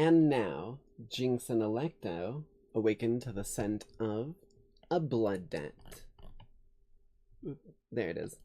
And now, Jinx and Electo awaken to the scent of a blood debt. There it is.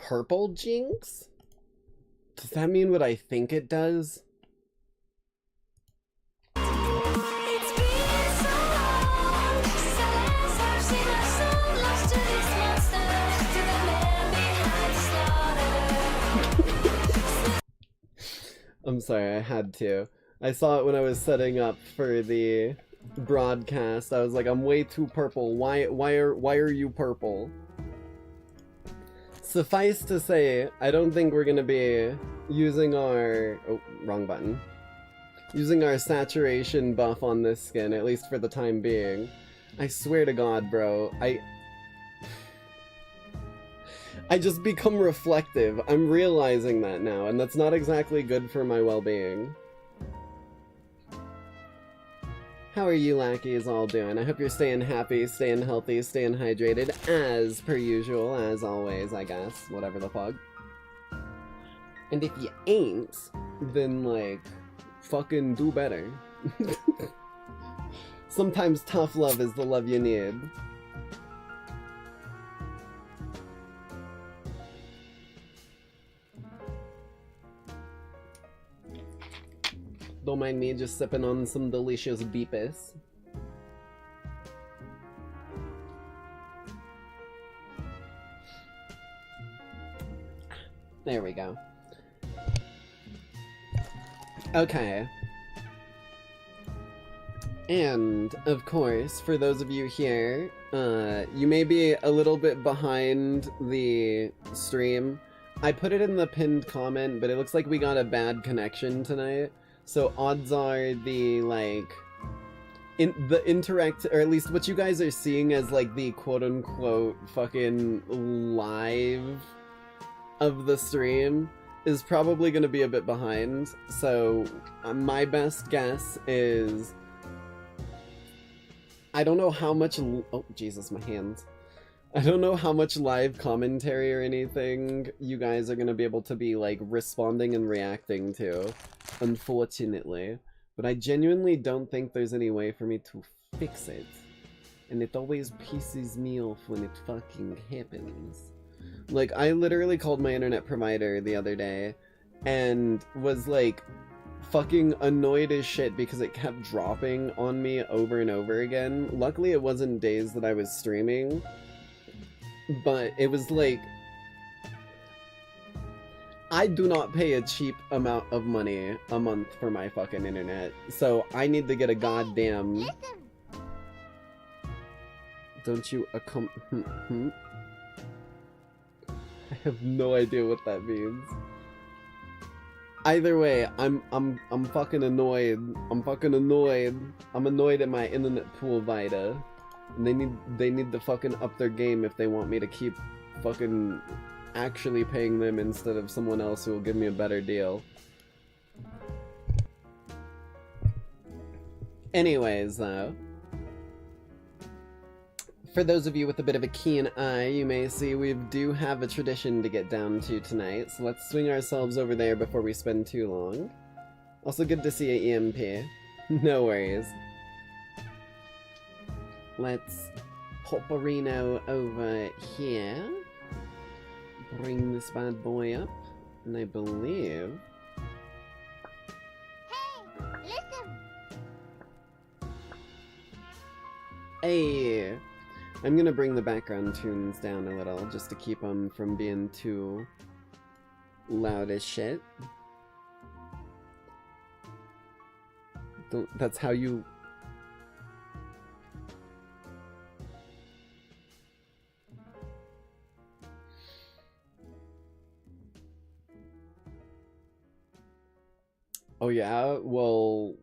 purple Jinx? Does that mean what I think it does? I'm sorry, I had to. I saw it when I was setting up for the broadcast. I was like, I'm way too purple. Why are you purple? Suffice to say, I don't think we're gonna be using our... Oh, wrong button. Using our saturation buff on this skin, at least for the time being. I swear to God, bro, I just become reflective. I'm realizing that now, and that's not exactly good for my well-being. How are you Lackeys all doing? I hope you're staying happy, staying healthy, staying hydrated, as per usual, as always, I guess. Whatever the fuck. And if you ain't, then, like, fucking do better. Sometimes tough love is the love you need. Don't mind me just sipping on some delicious beepis. There we go. Okay. And, of course, for those of you here, you may be a little bit behind the stream. I put it in the pinned comment, but it looks like we got a bad connection tonight. So odds are the, like, the interact, or at least what you guys are seeing as, like, the quote-unquote fucking live of the stream is probably going to be a bit behind. So my best guess is, I don't know how much, oh Jesus, my hands. I don't know how much live commentary or anything you guys are going to be able to be, like, responding and reacting to, unfortunately. But I genuinely don't think there's any way for me to fix it. And it always pisses me off when it fucking happens. Like, I literally called my internet provider the other day and was, like, fucking annoyed as shit because it kept dropping on me over and over again. Luckily, it wasn't days that I was streaming. But it was like, I do not pay a cheap amount of money a month for my fucking internet, so I need to get a goddamn... Don't you I have no idea what that means. Either way, I'm fucking annoyed. I'm fucking annoyed. I'm annoyed at my internet provider. And they need to fucking up their game if they want me to keep fucking actually paying them instead of someone else who will give me a better deal. Anyways, though, for those of you with a bit of a keen eye, you may see we do have a tradition to get down to tonight, so let's swing ourselves over there before we spend too long. Also good to see a EMP. No worries. Let's hop a Reno over here. Bring this bad boy up. And I believe... Hey, listen! Hey! I'm gonna bring the background tunes down a little, just to keep them from being too loud as shit. That's how you... Oh yeah? Well...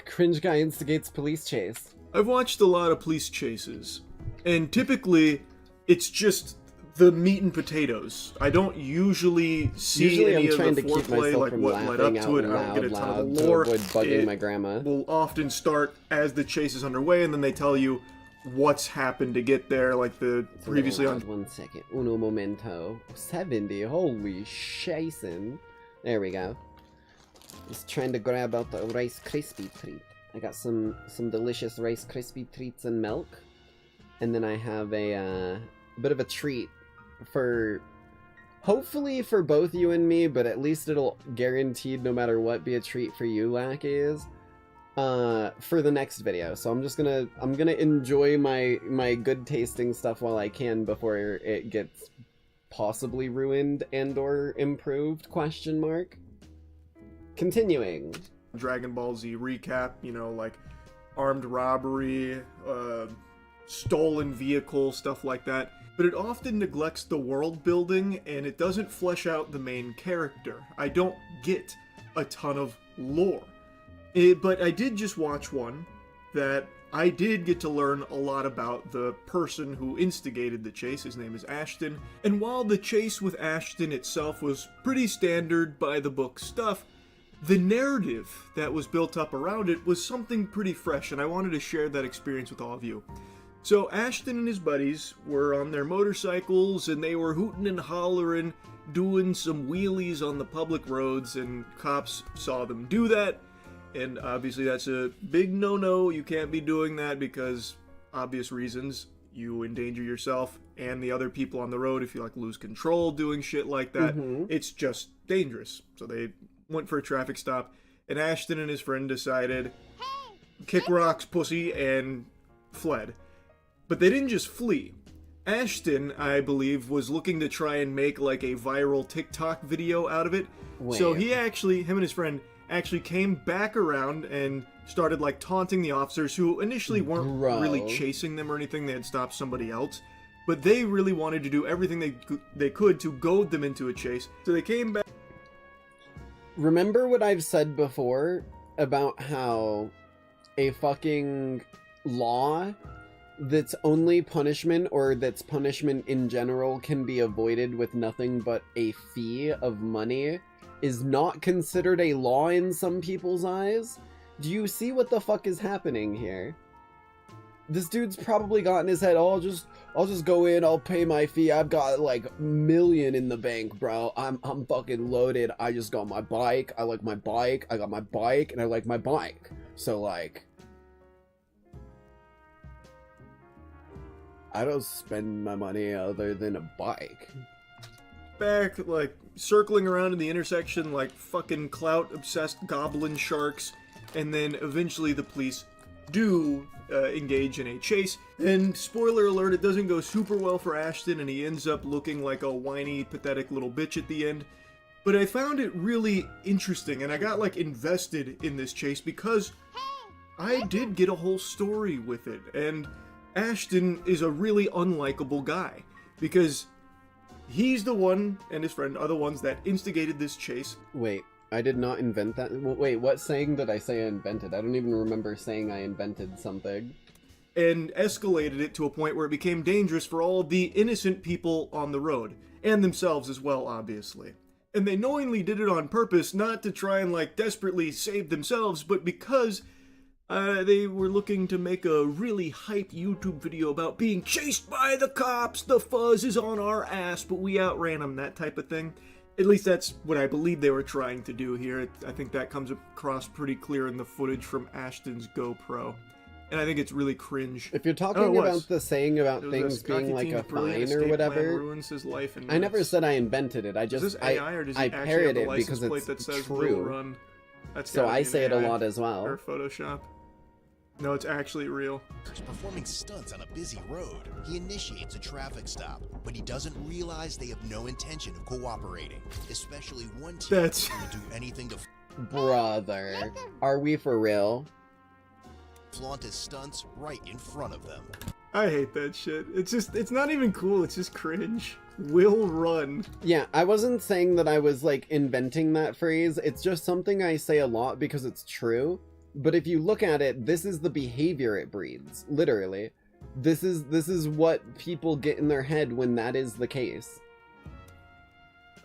Cringe guy instigates police chase. I've watched a lot of police chases, and typically, it's just the meat and potatoes. I don't usually see any of the foreplay, like what led up to it. I don't get a ton of the lore. To avoid bugging my grandma. Will often start as the chase is underway, and then they tell you what's happened to get there, like the previously on... 1 second. Uno momento. 70. Holy shasin'. There we go. Just trying to grab out the Rice Krispie treat. I got some delicious Rice Krispie treats and milk. And then I have a bit of a treat for, hopefully for both you and me, but at least it'll guaranteed no matter what be a treat for you, Lackeys, for the next video. So I'm gonna enjoy my good tasting stuff while I can before it gets possibly ruined and or improved, question mark. Continuing. Dragon Ball Z recap, you know, like armed robbery, stolen vehicle, stuff like that. But it often neglects the world building and it doesn't flesh out the main character. I don't get a ton of lore. But I did just watch one that I did get to learn a lot about the person who instigated the chase. His name is Ashton. And while the chase with Ashton itself was pretty standard by the book stuff, the narrative that was built up around it was something pretty fresh, and I wanted to share that experience with all of you. So Ashton and his buddies were on their motorcycles, and they were hooting and hollering, doing some wheelies on the public roads, and cops saw them do that. And obviously that's a big no-no. You can't be doing that because obvious reasons. You endanger yourself and the other people on the road if you like lose control doing shit like that. It's just dangerous. So they went for a traffic stop, and Ashton and his friend decided, kick rocks, pussy, and fled. But they didn't just flee. Ashton, I believe, was looking to try and make like a viral TikTok video out of it. Wait. So him and his friend actually came back around and started like taunting the officers, who initially weren't really chasing them or anything. They had stopped somebody else, but they really wanted to do everything they could to goad them into a chase. So they came back. Remember what I've said before about how a fucking law that's only punishment, or that's punishment in general, can be avoided with nothing but a fee of money, is not considered a law in some people's eyes? Do you see what the fuck is happening here? This dude's probably got in his head, oh, I'll just go in, I'll pay my fee, I've got like $1 million in the bank, bro. I'm fucking loaded. I just got my bike, I like my bike, I got my bike, and I like my bike. So like, I don't spend my money other than a bike. Back, like, circling around in the intersection like fucking clout-obsessed goblin sharks, and then eventually the police do engage in a chase. And spoiler alert, it doesn't go super well for Ashton, and he ends up looking like a whiny, pathetic little bitch at the end. But I found it really interesting, and I got like invested in this chase because I did get a whole story with it. And Ashton is a really unlikable guy because he's the one, and his friend are the ones that instigated this chase. Wait, I did not invent that. Wait, what saying did I say I invented? I don't even remember saying I invented something. And escalated it to a point where it became dangerous for all of the innocent people on the road, and themselves as well, obviously. And they knowingly did it on purpose, not to try and like desperately save themselves, but because they were looking to make a really hype YouTube video about being chased by the cops, the fuzz is on our ass, but we outran them, that type of thing. At least that's what I believe they were trying to do here. I think that comes across pretty clear in the footage from Ashton's GoPro. And I think it's really cringe. If you're talking about the saying about things being like a fine or whatever, ruins his life and I never said I invented it. I just, is this AI, or does he I actually parrot have the it because license plate it's that says true. Will Run? That's so I be say an it a AI lot as well. Or Photoshop. No, it's actually real. He's performing stunts on a busy road. He initiates a traffic stop, but he doesn't realize they have no intention of cooperating, especially one team That's... who will do anything to Brother, are we for real? flaunt his stunts right in front of them. I hate that shit. It's not even cool, it's just cringe. Will Run. Yeah, I wasn't saying that I was like inventing that phrase. It's just something I say a lot because it's true. But if you look at it, this is the behavior it breeds, literally. This is what people get in their head when that is the case.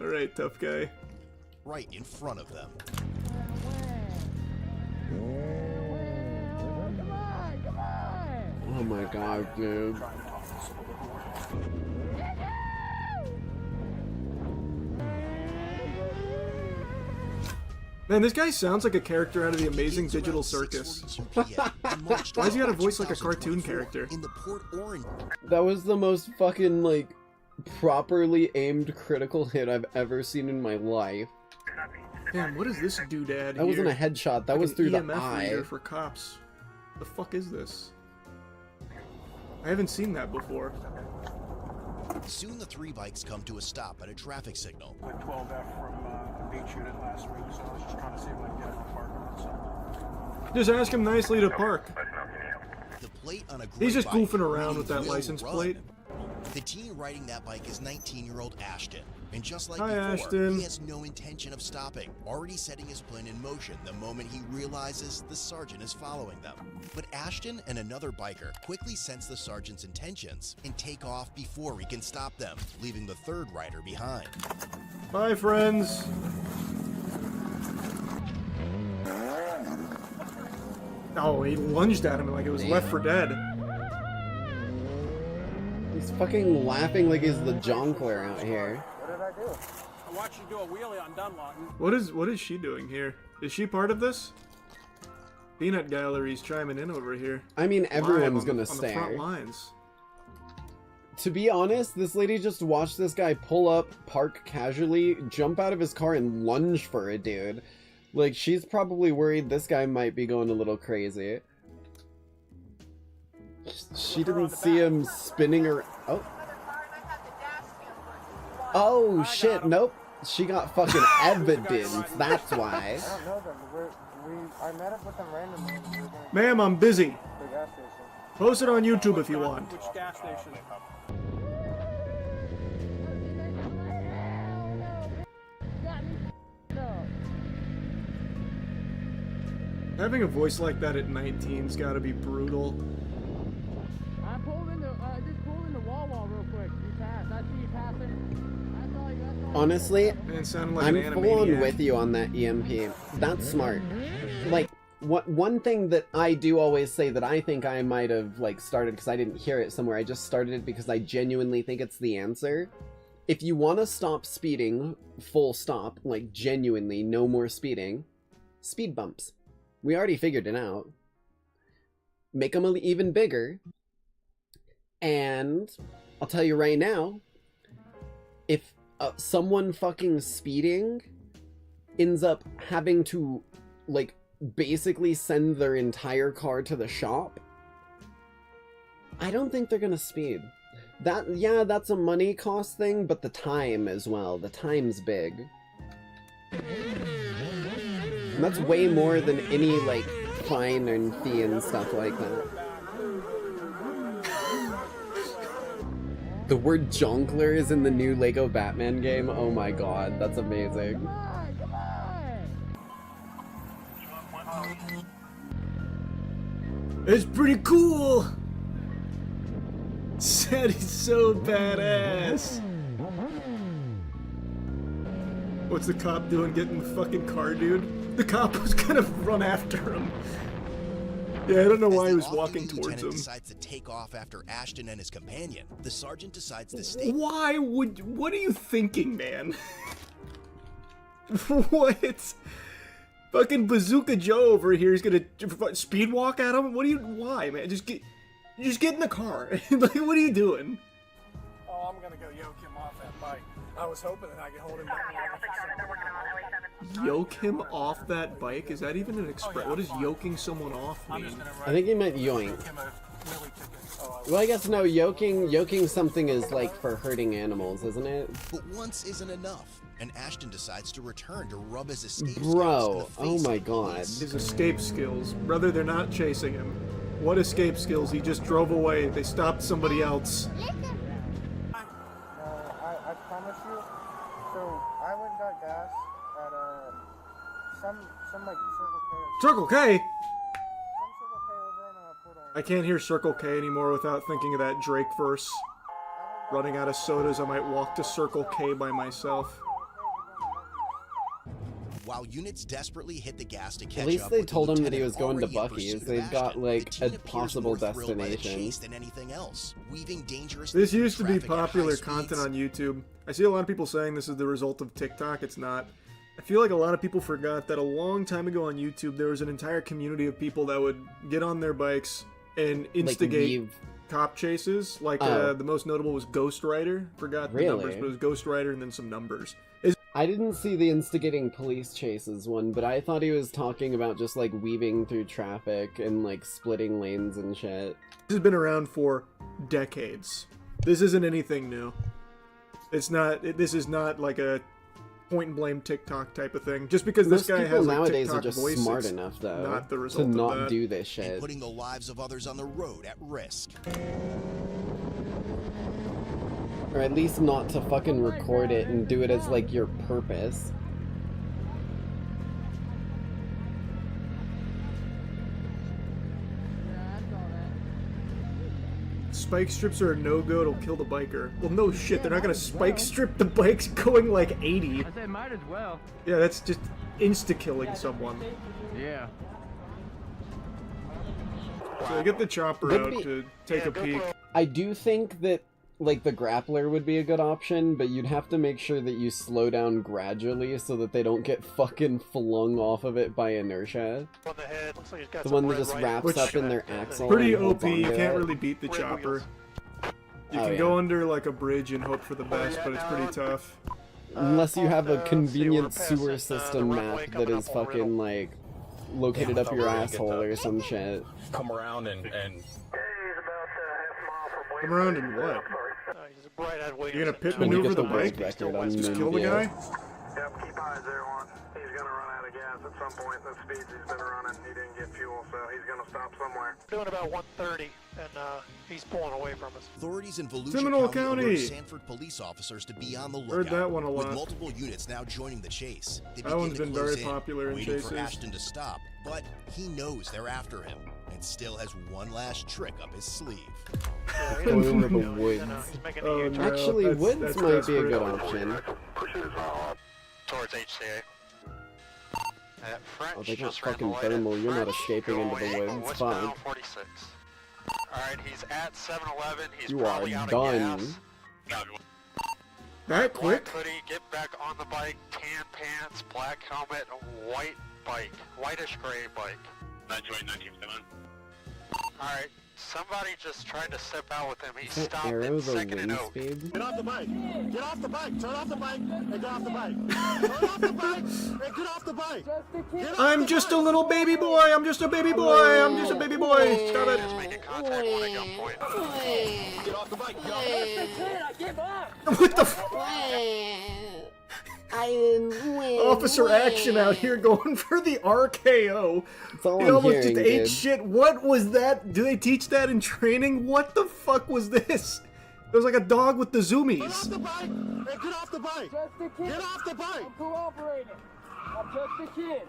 Alright, tough guy. Right in front of them. Oh my god, dude. Man, this guy sounds like a character out of the Amazing Digital Circus. Why has he got a voice like a cartoon character? That was the most fucking, like, properly aimed critical hit I've ever seen in my life. Damn, what is this doodad? That wasn't a headshot, that was through the eye. Reader for cops. The fuck is this? I haven't seen that before. Soon the three bikes come to a stop at a traffic signal. Went 12F from a beach unit last week, so I was just trying to see if I can get it to park on. Just ask him nicely to park. The plate on a gray He's just bike goofing around with that will license run. plate. The teen riding that bike is 19-year-old Ashton. And just like Hi, before, Ashton. he has no intention of stopping, already setting his plan in motion the moment he realizes the sergeant is following them. But Ashton and another biker quickly sense the sergeant's intentions and take off before he can stop them, leaving the third rider behind. Bye, friends. Oh, he lunged at him like it was Left 4 Dead. He's fucking laughing like he's the jonkler out here. What did I do? I watched you do a wheelie on Dunlawton. What is she doing here? Is she part of this? Peanut Gallery's chiming in over here. I mean, everyone's gonna on stare. the front lines. To be honest, this lady just watched this guy pull up, park casually, jump out of his car, and lunge for a dude. Like, she's probably worried this guy might be going a little crazy. She didn't see him spinning her. Oh. Oh, shit, nope. She got fucking evidence, that's why. I don't know them. I met up with them randomly. Ma'am, I'm busy. The gas station. Post it on YouTube if you want. Which gas station? Having a voice like that at 19's gotta be brutal. I just pulled in the wall real quick. You passed. I see you passing. I saw you. Honestly, Man, sounding like I'm an full on animaniac. with you on that EMP. That's smart. Like, one thing that I do always say that I think I might have, like, started because I didn't hear it somewhere. I just started it because I genuinely think it's the answer. If you want to stop speeding, full stop, like, genuinely, no more speeding, speed bumps. We already figured it out. Make them even bigger. And I'll tell you right now, if someone fucking speeding ends up having to, like, basically send their entire car to the shop, I don't think they're gonna speed. Yeah, that's a money cost thing, but the time as well. The time's big. And that's way more than any, like, fine and fee and stuff like that. The word jonkler is in the new Lego Batman game. Oh my god, that's amazing. It's pretty cool! Said he's so badass. What's the cop doing getting the fucking car, dude? The cop was gonna run after him. Yeah, I don't know why he was walking towards him. Decides to take off after Ashton and his companion. The sergeant decides to stay. What are you thinking, man? What? Fucking Bazooka Joe over here is gonna speed walk at him? Why, man? Just get in the car. Like, what are you doing? Oh, I'm gonna go yoke him off that bike. I was hoping that I could hold him back. Yoke him off that bike? Is that even an express? What does yoking someone off mean? I think he meant yoink. Well, I guess no, yoking something is like for hurting animals, isn't it? But once isn't enough, and Ashton decides to return to rub his escape Bro, skills in the face oh my of god. His escape skills. Brother, they're not chasing him. What escape skills? He just drove away. They stopped somebody else. I promise you. So I went and got gas at some like Circle K. Circle K? Some Circle K over in Port Orange. I can't hear Circle K anymore without thinking of that Drake verse. Running out of sodas, I might walk to Circle K by myself. While units desperately hit the gas to catch At least up they with the told him that he lieutenant was going to already in Buc-ee's. pursuit of They've got, Ashton, like, the a teen appears possible more thrilled by the destination. chase than anything else, weaving dangerous This used to be traffic at high popular speeds. content on YouTube. I see a lot of people saying this is the result of TikTok. It's not. I feel like a lot of people forgot that a long time ago on YouTube, there was an entire community of people that would get on their bikes and instigate cop chases. Like, the most notable was Ghost Rider. Forgot the numbers, but it was Ghost Rider and then some numbers. I didn't see the instigating police chases one, but I thought he was talking about just, like, weaving through traffic and, like, splitting lanes and shit. This has been around for decades. This isn't anything new. This is not like a point and blame TikTok type of thing. Just because this guy has like nowadays TikTok are just voice, smart enough though not the result to not of that. do this shit. And putting the lives of others on the road at risk. Or at least not to fucking record it and do it as like your purpose. Spike strips are a no-go, it'll kill the biker. Well, no shit, they're not gonna spike strip the bikes going like 80. I said might as well. Yeah, that's just insta-killing someone. Yeah. So I get the chopper out to take a peek. I do think that like the grappler would be a good option, but you'd have to make sure that you slow down gradually so that they don't get fucking flung off of it by inertia. On the head. Looks like he's got The some one that red just right wraps up in their axle. Pretty and holds OP, you onto can't it. really beat the Red chopper. wheels. You can go under like a bridge and hope for the best, but it's pretty tough. Unless you have a let's see, convenient we're passing, sewer the system runway map that coming is up on fucking like located up your asshole or some shit. Come around and Come around and what? He's a bright-eyed Williams. You're gonna pit When you maneuver get the the world bike? record on Just kill the video. guy? Yep, keep eyes there on. He's gonna run out of gas at some point. The speeds he's been running, he didn't get fuel, so he's gonna stop somewhere. Doing about 130, and he's pulling away from us. Authorities in Volusia Seminole County County. alert Sanford police officers to be on the lookout. Heard that one a With lot. multiple units now joining the chase. They That one's begin been to close very in, popular in waiting for chases. Ashton to stop, but he knows they're after him and still has one last trick up his sleeve. Yeah, he Going doesn't- over the you know, woods. he's making a Oh, U-turn. no. Actually, that's woods might be a desperate. good option. Towards HCA. French Oh, they got just ran the fucking light at thermal. You're not French, escaping into the going woods. westbound Fuck. 46. Alright, he's at 7-Eleven. He's You probably are out done. of gas. That quick? Black hoodie, get back on the bike, tan pants, black helmet, white bike, whitish gray bike. 927. Alright, somebody just tried to step out with him. He Is that stopped arrow in the second and wind oak. speed? Get off the bike! Get off the bike! Turn off the bike and get off the bike! Turn off the bike and get off the bike! Get off I'm the just a bike. little baby boy! I'm just a baby boy! I'm just a baby boy! Stop it! Just making contact, one at gunpoint. Get off the bike! Get off the bike! What the f- I didn't win. Officer Action out here going for the RKO. That's all He I'm almost hearing, just ate dude. shit. What was that? Do they teach that in training? What the fuck was this? It was like a dog with the Get off zoomies. the bike and get off the bike! Just a kid. Get off the bike! I'm cooperating. I'm just a kid.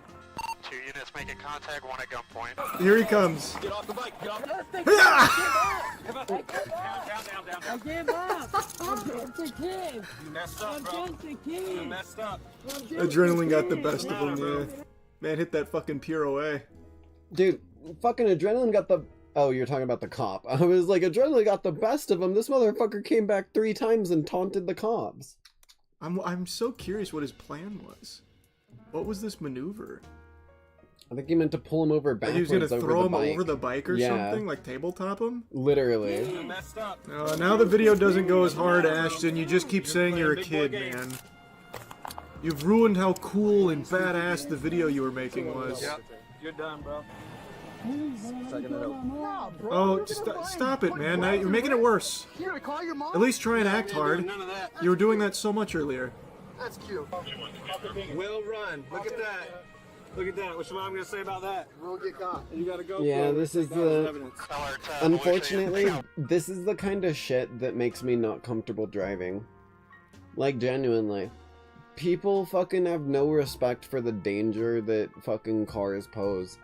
2 units making contact, one at gunpoint. Here he comes. Get off the bike! Get off the Just a kid. Ah! I give up. I'm just a kid. You messed I'm just a kid. messed up. I'm just Adrenaline a got the kid. best of him, yeah. Man hit that fucking pure away. Dude, fucking adrenaline got the... Oh, you're talking about the cop. I was like, adrenaline got the best of him. This motherfucker came back 3 times and taunted the cops. I'm so curious what his plan was. What was this maneuver? I think he meant to pull him over Like backwards he was gonna over throw the him bike. over the bike or Yeah. something? Like tabletop him? Literally. Messed up. Now the video doesn't go as hard, Ashton. You just keep saying you're a kid, man. You've ruined how cool and badass the video you were making was. You're done, bro. Oh, stop it, man. Now you're making it worse. Here, call your mom. At least try and act hard. None of that. You were doing that so much earlier. That's cute. Will run. Look at that. Look at that. What's your mom gonna say about that? We'll get caught. You gotta go. Yeah, this is the... Alert, Unfortunately, this is the kind of shit that makes me not comfortable driving. Like, genuinely. People fucking have no respect for the danger that fucking cars pose.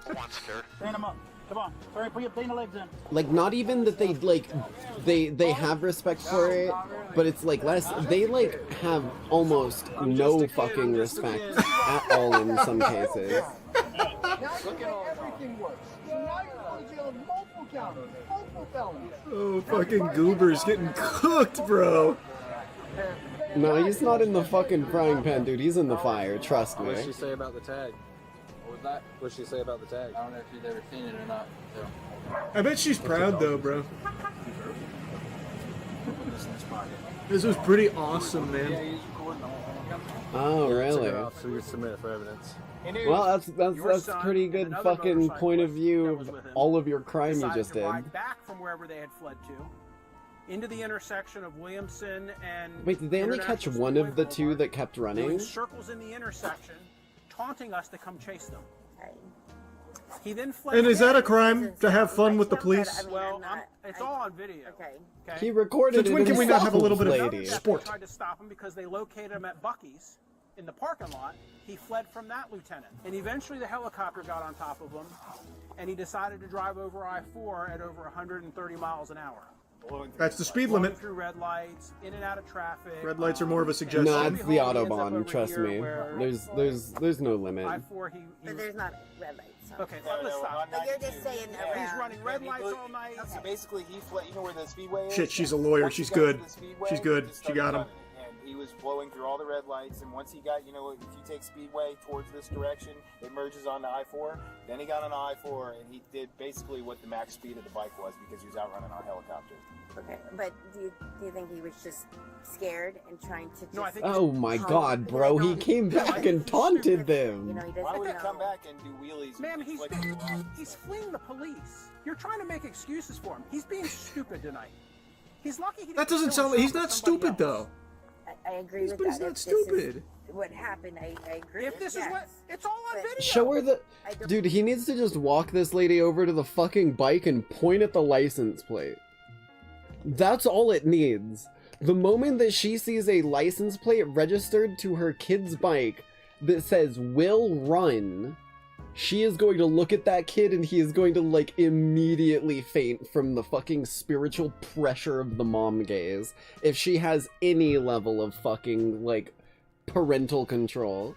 One secure. Stand him up. Come on. Hurry, put your legs in. Like, not even that they, like, they have respect for it, but it's, like, less... They, like, have almost no fucking respect at all in some cases. Everything works. So now you're going to jail with multiple counters, multiple felonies. Oh, fucking Goober's getting cooked, bro. No, he's not in the fucking frying pan, dude. He's in the fire. Trust me. What did she say about the tag? What was that? What did she say about the tag? I don't know if you've ever seen it or not. So. I bet she's proud though, bro. This was pretty awesome, man. Oh, really? So you submit for evidence. Well, that's pretty good fucking point of view of all of your crime you just did. Ride back from wherever they had fled to, into the intersection of Williamson and. Wait, did they only catch one of the two that kept running? Doing circles in the intersection, taunting us to come chase them. He then fled. And is that a crime to have fun with the police? Well, it's all on video. Okay. He recorded it. Since when can we not have a little bit lady? of sport? They tried to stop him because they located him at Bucky's in the parking lot. He fled from that, lieutenant. And eventually the helicopter got on top of him, and he decided to drive over I-4 at over 130 miles an hour. That's the speed limit. Through red lights, in and out of traffic. Red lights are more of a suggestion. No, it's the Autobahn, trust me. There's no limit. I-4, But there's not red lights. Okay, let's stop. But you're just saying that He's running red lights all night. So basically, he fled. You know where the speedway is? Shit, she's a lawyer. She's good. She's good. She got him. And he was blowing through all the red lights. And once he got, if you take Speedway towards this direction, it merges onto I-4. Then he got on I-4, and he did basically what the max speed of the bike was because he was outrunning our helicopter. Okay, but do you think he was just scared and trying to just... No, I think oh my god, bro, he came back and taunted them. Why would he come back and do wheelies? Ma'am, he's fleeing the police. You're trying to make excuses for him. He's being stupid tonight. He's lucky he That doesn't sound like... He's not stupid, though. I agree with that. But he's not stupid. What happened, I agree. If this is what... It's all on video. Show her the... Dude, he needs to just walk this lady over to the fucking bike and point at the license plate. That's all it needs. The moment that she sees a license plate registered to her kid's bike that says "will run," she is going to look at that kid and he is going to like immediately faint from the fucking spiritual pressure of the mom gaze if she has any level of fucking like parental control.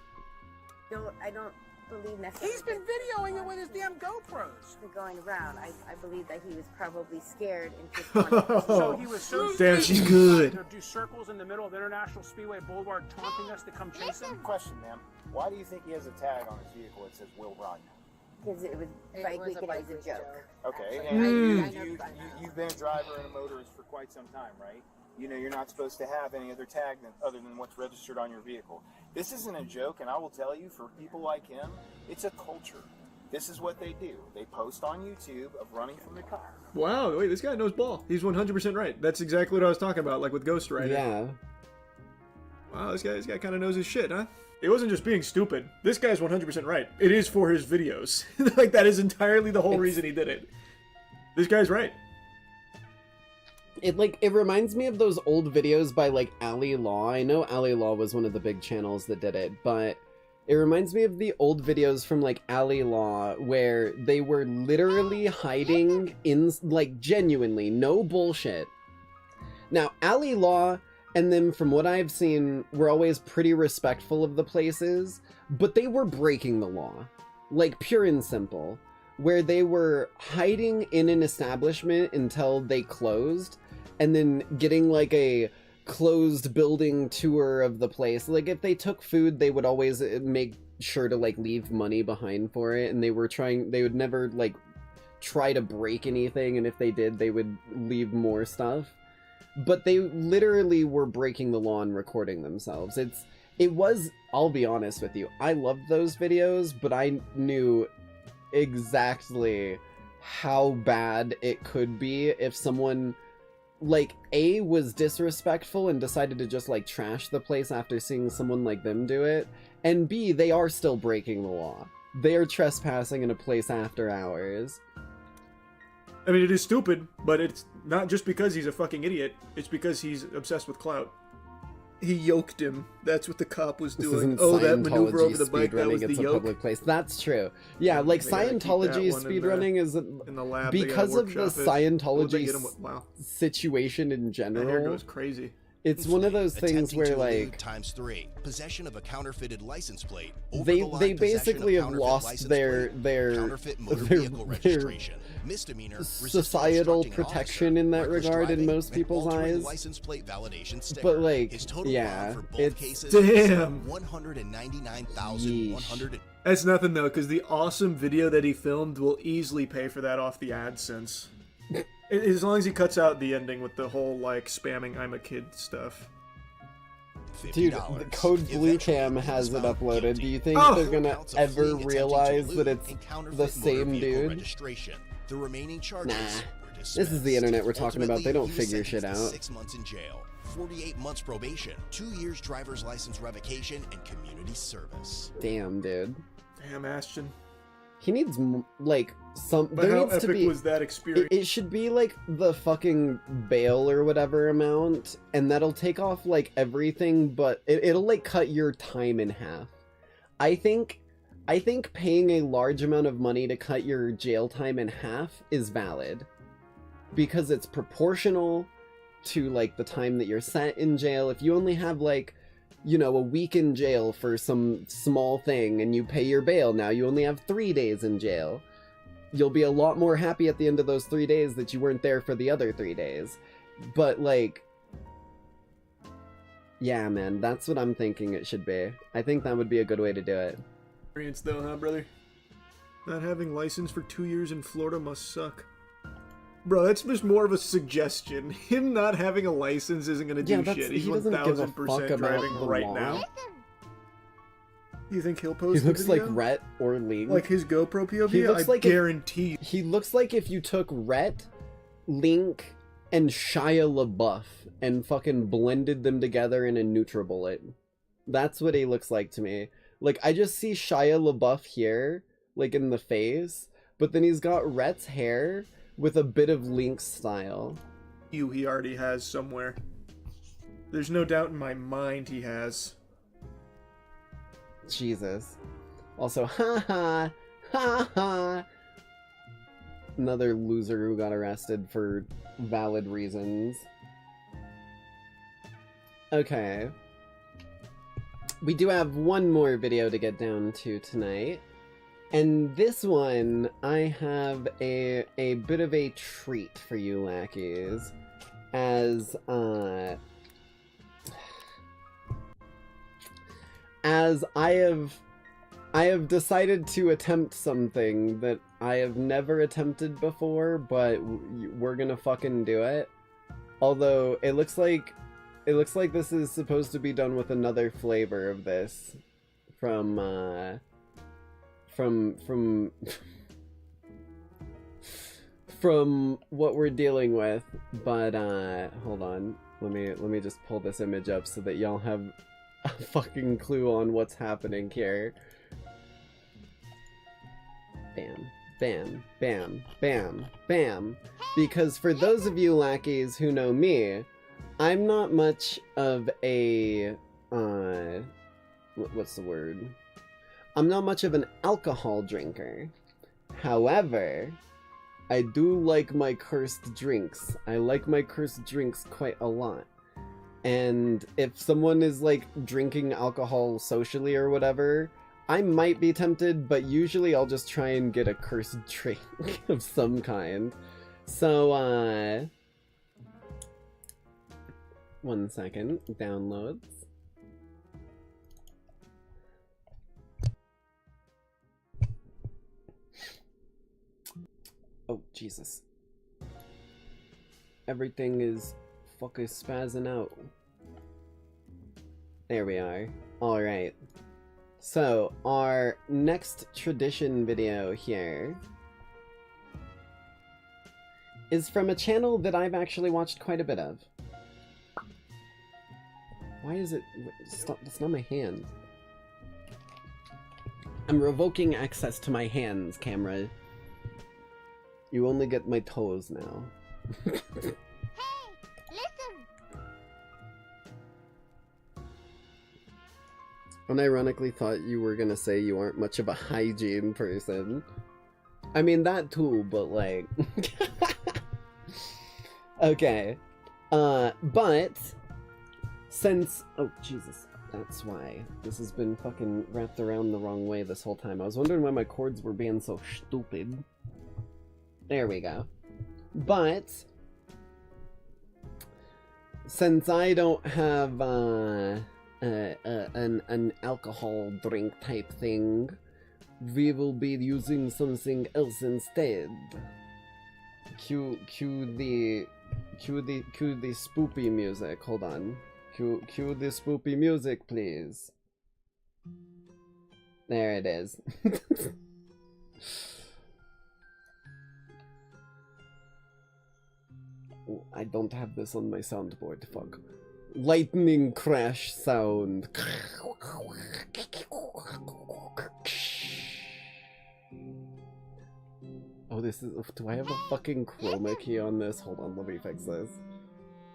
I don't believe necessarily. He's been videoing it with his damn GoPros. Going around, I believe that he was probably scared and just wanted So he was so damn, she's good. To do circles in the middle of International Speedway Boulevard, taunting us to come chase him. Question, ma'am. Why do you think he has a tag on his vehicle that says "will run"? Because it was bike weekend. It was a joke. Okay, and you've been a driver and a motorist for quite some time, right? You're not supposed to have any other tag other than what's registered on your vehicle. This isn't a joke, and I will tell you, for people like him, it's a culture. This is what they do. They post on YouTube of running from the car. Wow, wait, this guy knows ball. He's 100% right. That's exactly what I was talking about, like with Ghost Rider. Yeah. Wow, this guy kind of knows his shit, huh? It wasn't just being stupid. This guy's 100% right. It is for his videos. Like, that is entirely the whole reason he did it. This guy's right. It reminds me of those old videos by like Ali Law. I know Ali Law was one of the big channels that did it, but it reminds me of the old videos from like Ali Law where they were literally hiding in, like, genuinely, no bullshit. Now, Ali Law and them, from what I've seen, were always pretty respectful of the places, but they were breaking the law. Like, pure and simple. Where they were hiding in an establishment until they closed, and then getting like a closed building tour of the place. Like, if they took food, they would always make sure to like leave money behind for it, and they would never like try to break anything, and if they did, they would leave more stuff. But they literally were breaking the law and recording themselves. It was, I'll be honest with you, I loved those videos, but I knew exactly how bad it could be if someone like A, was disrespectful and decided to just like trash the place after seeing someone like them do it, and B, they are still breaking the law. They are trespassing in a place after hours. I mean, it is stupid, but it's not just because he's a fucking idiot. It's because he's obsessed with clout. He yoked him. That's what the cop was doing. Oh, that maneuver over the bike, that was the yoke. Public place. That's true. Yeah, like Scientology speedrunning is in the lab, because of the Scientology wow. situation in general. That hair goes crazy. It's one of those things where, like, times 3, possession of a counterfeited license plate, they basically have lost their societal protection in that regard in most people's eyes. But like, yeah, it's damn. $199,100. That's nothing though, because the awesome video that he filmed will easily pay for that off the AdSense. As long as he cuts out the ending with the whole, like, spamming I'm a kid stuff. Dude, the Code Blue Cam has it uploaded. Do you think they're gonna ever realize that it's the same dude? The remaining charges were dismissed. This is the internet we're talking about. They don't figure shit out. 6 months in jail, 48 months probation, 2 years driver's license revocation, and community service. Damn, dude. Damn, Ashton. He needs, like, some... But how epic was that experience? It should be, like, the fucking bail or whatever amount, and that'll take off, like, everything, but it'll, like, cut your time in half. I think paying a large amount of money to cut your jail time in half is valid. Because it's proportional to, like, the time that you're set in jail. If you only have, like, you know, a week in jail for some small thing and you pay your bail, now you only have 3 days in jail. You'll be a lot more happy at the end of those 3 days that you weren't there for the other 3 days. But, like, yeah, man, that's what I'm thinking it should be. I think that would be a good way to do it. Experience though, huh, brother? Not having license for 2 years in Florida must suck. Bro, that's just more of a suggestion. Him not having a license isn't gonna do shit. He's 1000% driving right now. You think he'll post He looks the video? like Rhett or Link. Like his GoPro POV? He looks like guarantee. He looks like if you took Rhett, Link, and Shia LaBeouf and fucking blended them together in a NutriBullet. That's what he looks like to me. Like, I just see Shia LaBeouf here, like in the face, but then he's got Rhett's hair with a bit of Link's style. He already has somewhere. There's no doubt in my mind he has. Jesus. Also, ha ha. Another loser who got arrested for valid reasons. Okay. We do have one more video to get down to tonight. And this one, I have a bit of a treat for you lackeys. As I have decided to attempt something that I have never attempted before, but we're gonna fucking do it. Although it looks like this is supposed to be done with another flavor of this from what we're dealing with, but hold on, let me just pull this image up so that y'all have a fucking clue on what's happening here. Bam, bam, bam, bam, bam. Because for those of you lackeys who know me, I'm not much of a what's the word? I'm not much of an alcohol drinker. However, I do like my cursed drinks. I like my cursed drinks quite a lot. And if someone is like drinking alcohol socially or whatever, I might be tempted, but usually I'll just try and get a cursed drink of some kind. So, 1 second, downloads. Oh, Jesus. Everything is fucking spazzing out. There we are. Alright. So, our next tradition video here is from a channel that I've actually watched quite a bit of. Why is it... Stop, that's not my hand. I'm revoking access to my hands, camera. You only get my toes now. Hey, listen! Unironically thought you were gonna say you aren't much of a hygiene person. I mean, that too, but like... Okay. But Since... Oh, Jesus. That's why. This has been fucking wrapped around the wrong way this whole time. I was wondering why my cords were being so stupid. There we go. But... since I don't have, an alcohol drink type thing, we will be using something else instead. Cue the spoopy music. Hold on. Cue the spoopy music, please. There it is. Oh, I don't have this on my soundboard. Fuck. Lightning crash sound. Oh, this is... do I have a fucking chroma key on this? Hold on, let me fix this.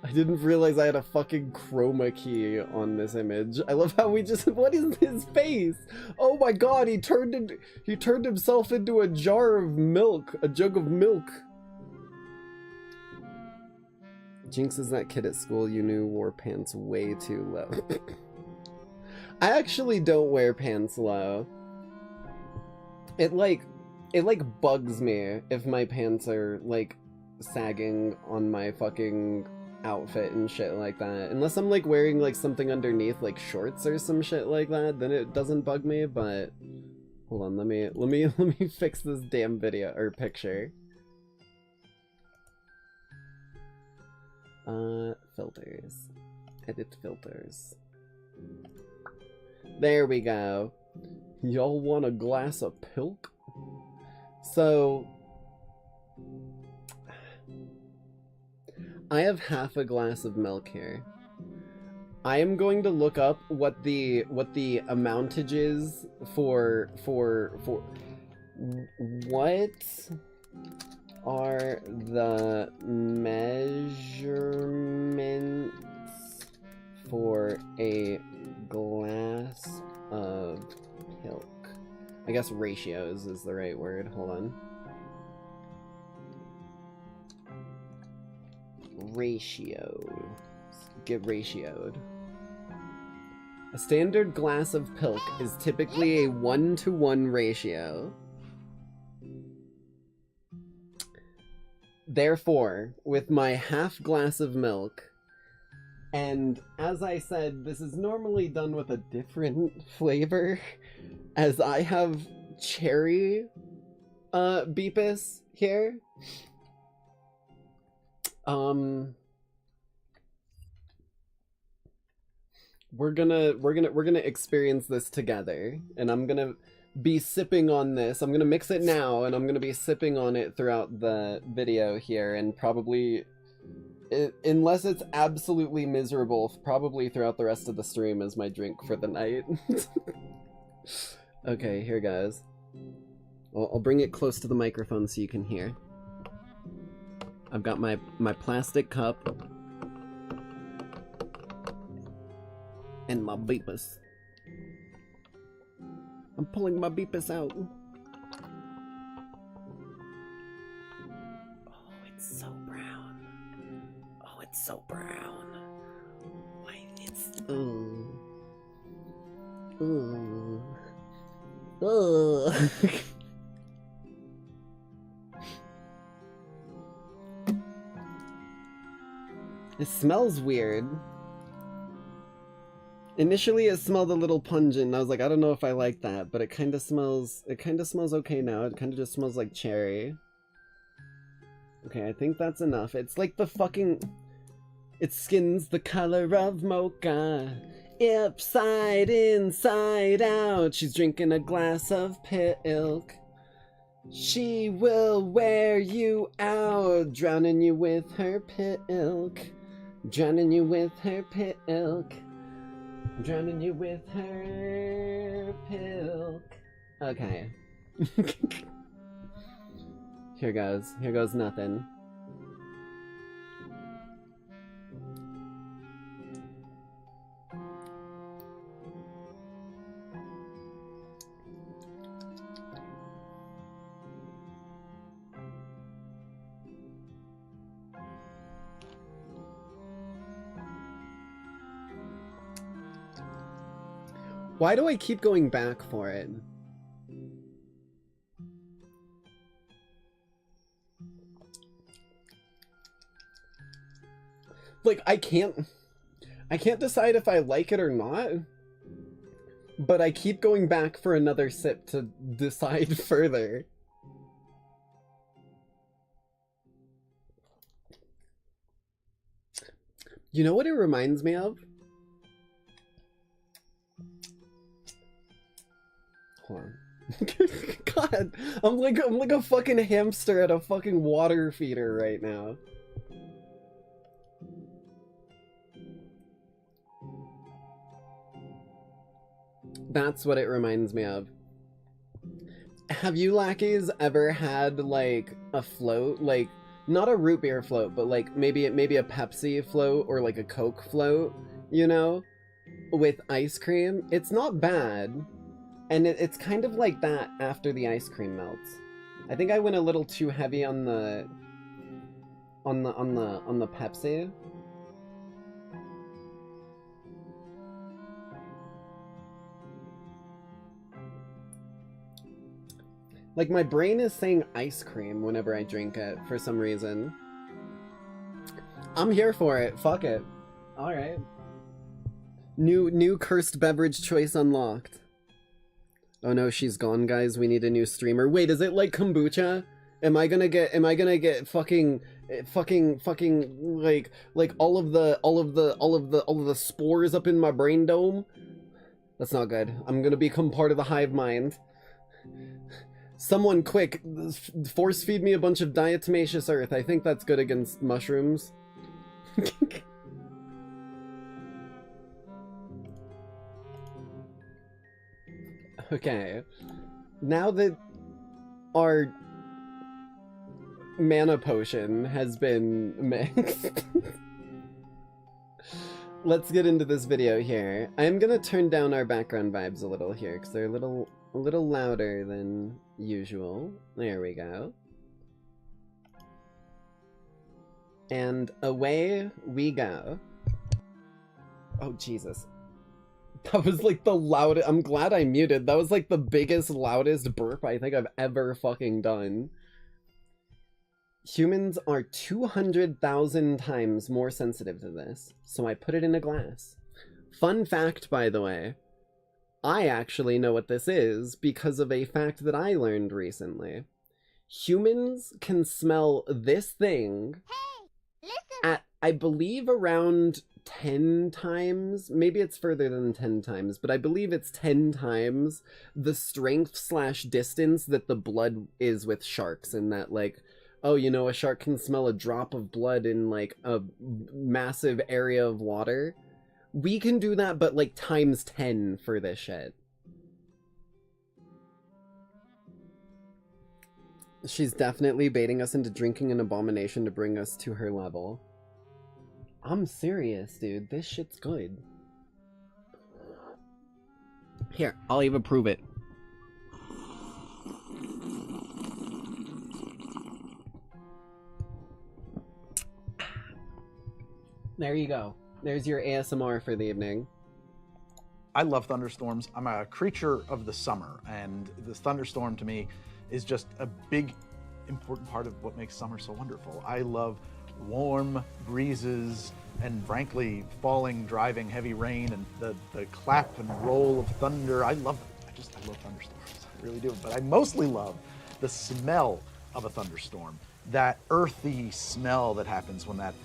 I didn't realize I had a fucking chroma key on this image. I love how we just... what is his face? Oh my god, he turned himself into a jar of milk. A jug of milk. Jinx is that kid at school you knew wore pants way too low. I actually don't wear pants low. It like bugs me if my pants are like sagging on my fucking outfit and shit like that. Unless I'm like wearing like something underneath like shorts or some shit like that, then it doesn't bug me, but hold on, let me fix this damn video or picture. Filters. Edit filters. There we go. Y'all want a glass of pilk? So... I have half a glass of milk here. I am going to look up what the amountage is for what are the measurements for a glass of milk? I guess ratios is the right word. Hold on. Ratio. Get ratioed. A standard glass of pilk is typically a 1-to-1 ratio. Therefore, with my half glass of milk, and as I said, this is normally done with a different flavor, as I have cherry beepus here. We're gonna experience this together, and I'm gonna be sipping on this. I'm gonna mix it now, and I'm gonna be sipping on it throughout the video here, and probably, unless it's absolutely miserable, probably throughout the rest of the stream as my drink for the night. Okay, here goes. I'll bring it close to the microphone so you can hear. I've got my plastic cup and my beepus. I'm pulling my beepus out. Oh, it's so brown. Oh, it's so brown. Why it's... Ooh. Ooh. Ooh. It smells weird. Initially it smelled a little pungent, and I was like, I don't know if I like that, but it kind of smells okay now. It kind of just smells like cherry. Okay, I think that's enough. It's like the fucking... Its skin's the color of mocha. Upside, inside out. She's drinking a glass of pilk. She will wear you out, drowning you with her pilk. Drowning you with her pilk. Drowning you with her pilk. Okay. Here goes. Here goes nothing. Why do I keep going back for it? Like, I can't decide if I like it or not, but I keep going back for another sip to decide further. You know what it reminds me of? Hold on. God, I'm like a fucking hamster at a fucking water feeder right now. That's what it reminds me of. Have you Lackeys ever had like a float, like not a root beer float, but like maybe a Pepsi float or like a Coke float, you know, with ice cream? It's not bad, and it's kind of like that after the ice cream melts. I think I went a little too heavy on the Pepsi. Like, my brain is saying ice cream whenever I drink it, for some reason. I'm here for it. Fuck it. Alright. New cursed beverage choice unlocked. Oh no, she's gone, guys. We need a new streamer. Wait, is it like kombucha? Am I gonna get fucking like all of the spores up in my brain dome? That's not good. I'm gonna become part of the hive mind. Someone quick, force feed me a bunch of diatomaceous earth. I think that's good against mushrooms. Okay. Now that our mana potion has been mixed, let's get into this video here. I'm gonna turn down our background vibes a little here, because they're a little louder than usual. There we go. And away we go. Oh, Jesus. That was like the loudest. I'm glad I muted. That was like the biggest, loudest burp I think I've ever fucking done. Humans are 200,000 times more sensitive to this, so I put it in a glass. Fun fact, by the way. I actually know what this is because of a fact that I learned recently. Humans can smell this thing at, I believe, around 10 times. Maybe it's further than 10 times, but I believe it's 10 times the strength/distance that the blood is with sharks, and that, like, oh, you know, a shark can smell a drop of blood in, like, a massive area of water. We can do that, but like times 10 for this shit. She's definitely baiting us into drinking an abomination to bring us to her level. I'm serious, dude. This shit's good. Here, I'll even prove it. There you go. There's your ASMR for the evening. I love thunderstorms. I'm a creature of the summer, and the thunderstorm to me is just a big, important part of what makes summer so wonderful. I love warm breezes and, frankly, falling, driving heavy rain, and the clap and roll of thunder. I love thunderstorms. I really do. But I mostly love the smell of a thunderstorm. That earthy smell that happens when that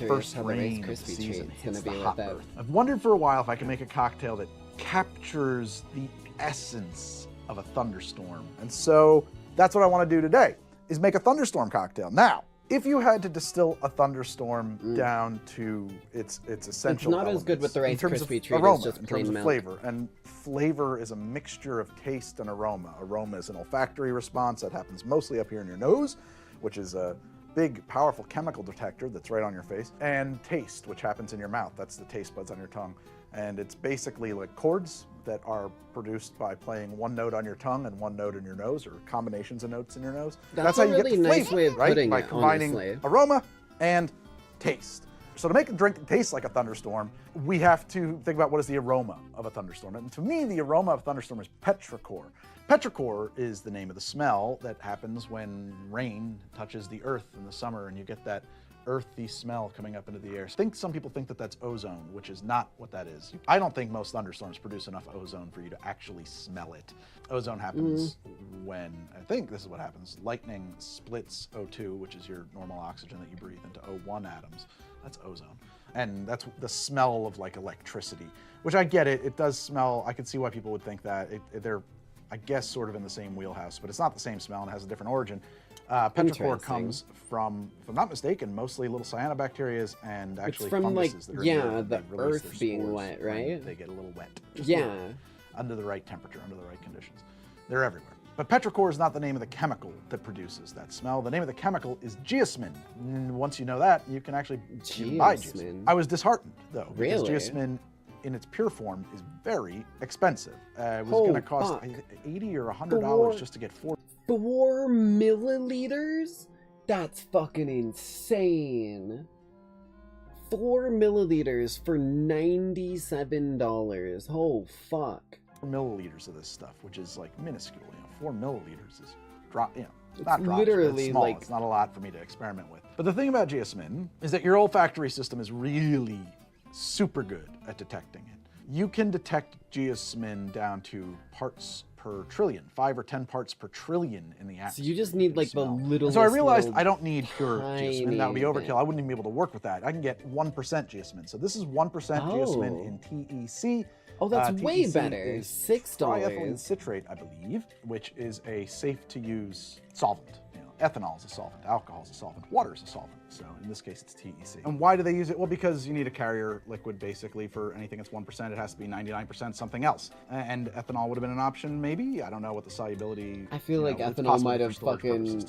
first rain of the season hits the hot earth. I've wondered for a while if I can make a cocktail that captures the essence of a thunderstorm. And so that's what I want to do today, is make a thunderstorm cocktail. Now, if you had to distill a thunderstorm down to its essential elements, as good with the Rice Krispie treat aroma, as just in plain terms of milk. flavor, and flavor is a mixture of taste and aroma. Aroma is an olfactory response that happens mostly up here in your nose, which is a big, powerful chemical detector that's right on your face, and taste, which happens in your mouth. That's the taste buds on your tongue. And it's basically like chords that are produced by playing one note on your tongue and one note in your nose, or combinations of notes in your nose. That's how a you really get the nice flavor, way of right? putting By it, combining honestly. aroma and taste. So to make a drink that tastes like a thunderstorm, we have to think about what is the aroma of a thunderstorm. And to me, the aroma of a thunderstorm is petrichor. Petrichor is the name of the smell that happens when rain touches the earth in the summer and you get that earthy smell coming up into the air. Some people think that that's ozone, which is not what that is. I don't think most thunderstorms produce enough ozone for you to actually smell it. Ozone happens when, I think this is what happens, lightning splits O2, which is your normal oxygen that you breathe, into O1 atoms. That's ozone. And that's the smell of like electricity, which I get it. It does smell, I can see why people would think that. They're, I guess, sort of in the same wheelhouse, but it's not the same smell and it has a different origin. Petrichor comes from, if I'm not mistaken, mostly little cyanobacteria and actually it's from funguses. Like, yeah, the earth being wet, right? They get a little wet. Just under the right temperature, under the right conditions. They're everywhere. But petrichor is not the name of the chemical that produces that smell. The name of the chemical is geosmin. And once you know that, you can actually buy geosmin. I was disheartened, though, because geosmin in its pure form is very expensive. It was going to cost $80 or $100 just to get 4 milliliters? That's fucking insane. 4 milliliters for $97. Oh, fuck. 4 milliliters of this stuff, which is like minuscule. 4 milliliters is not drops, literally it's small. like it's not a lot for me to experiment with. But the thing about geosmin is that your olfactory system is really super good at detecting it. You can detect geosmin down to parts per trillion, 5 or 10 parts per trillion in the atmosphere. So you just need like the littlest. So I realized I don't need pure geosmin. That would be overkill. I wouldn't even be able to work with that. I can get 1% geosmin. So this is 1% geosmin in TEC. Oh, that's way TEC better. is $6. Triethylene citrate, I believe, which is a safe-to-use solvent. Ethanol is a solvent, alcohol is a solvent, water is a solvent. So in this case, it's TEC. And why do they use it? Well, because you need a carrier liquid basically for anything that's 1%. It has to be 99% something else. And ethanol would have been an option, maybe. I don't know what the solubility. I feel like ethanol might have fucking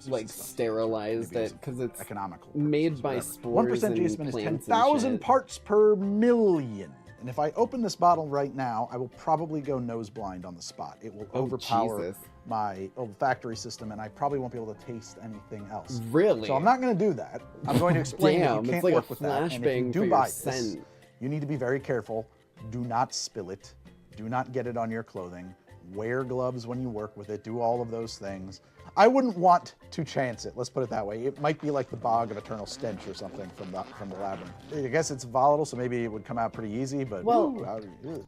like sterilized it because it's economical. Made by spores. 1% geosmin is 10,000 parts per million. And if I open this bottle right now, I will probably go nose blind on the spot. It will overpower my olfactory system, and I probably won't be able to taste anything else. Really? So I'm not going to do that. I'm going to explain that you can't work with that. And if you do buy this, you need to be very careful. Do not spill it. Do not get it on your clothing. Wear gloves when you work with it. Do all of those things. I wouldn't want to chance it. Let's put it that way. It might be like the bog of eternal stench or something from the labyrinth. I guess it's volatile, so maybe it would come out pretty easy. But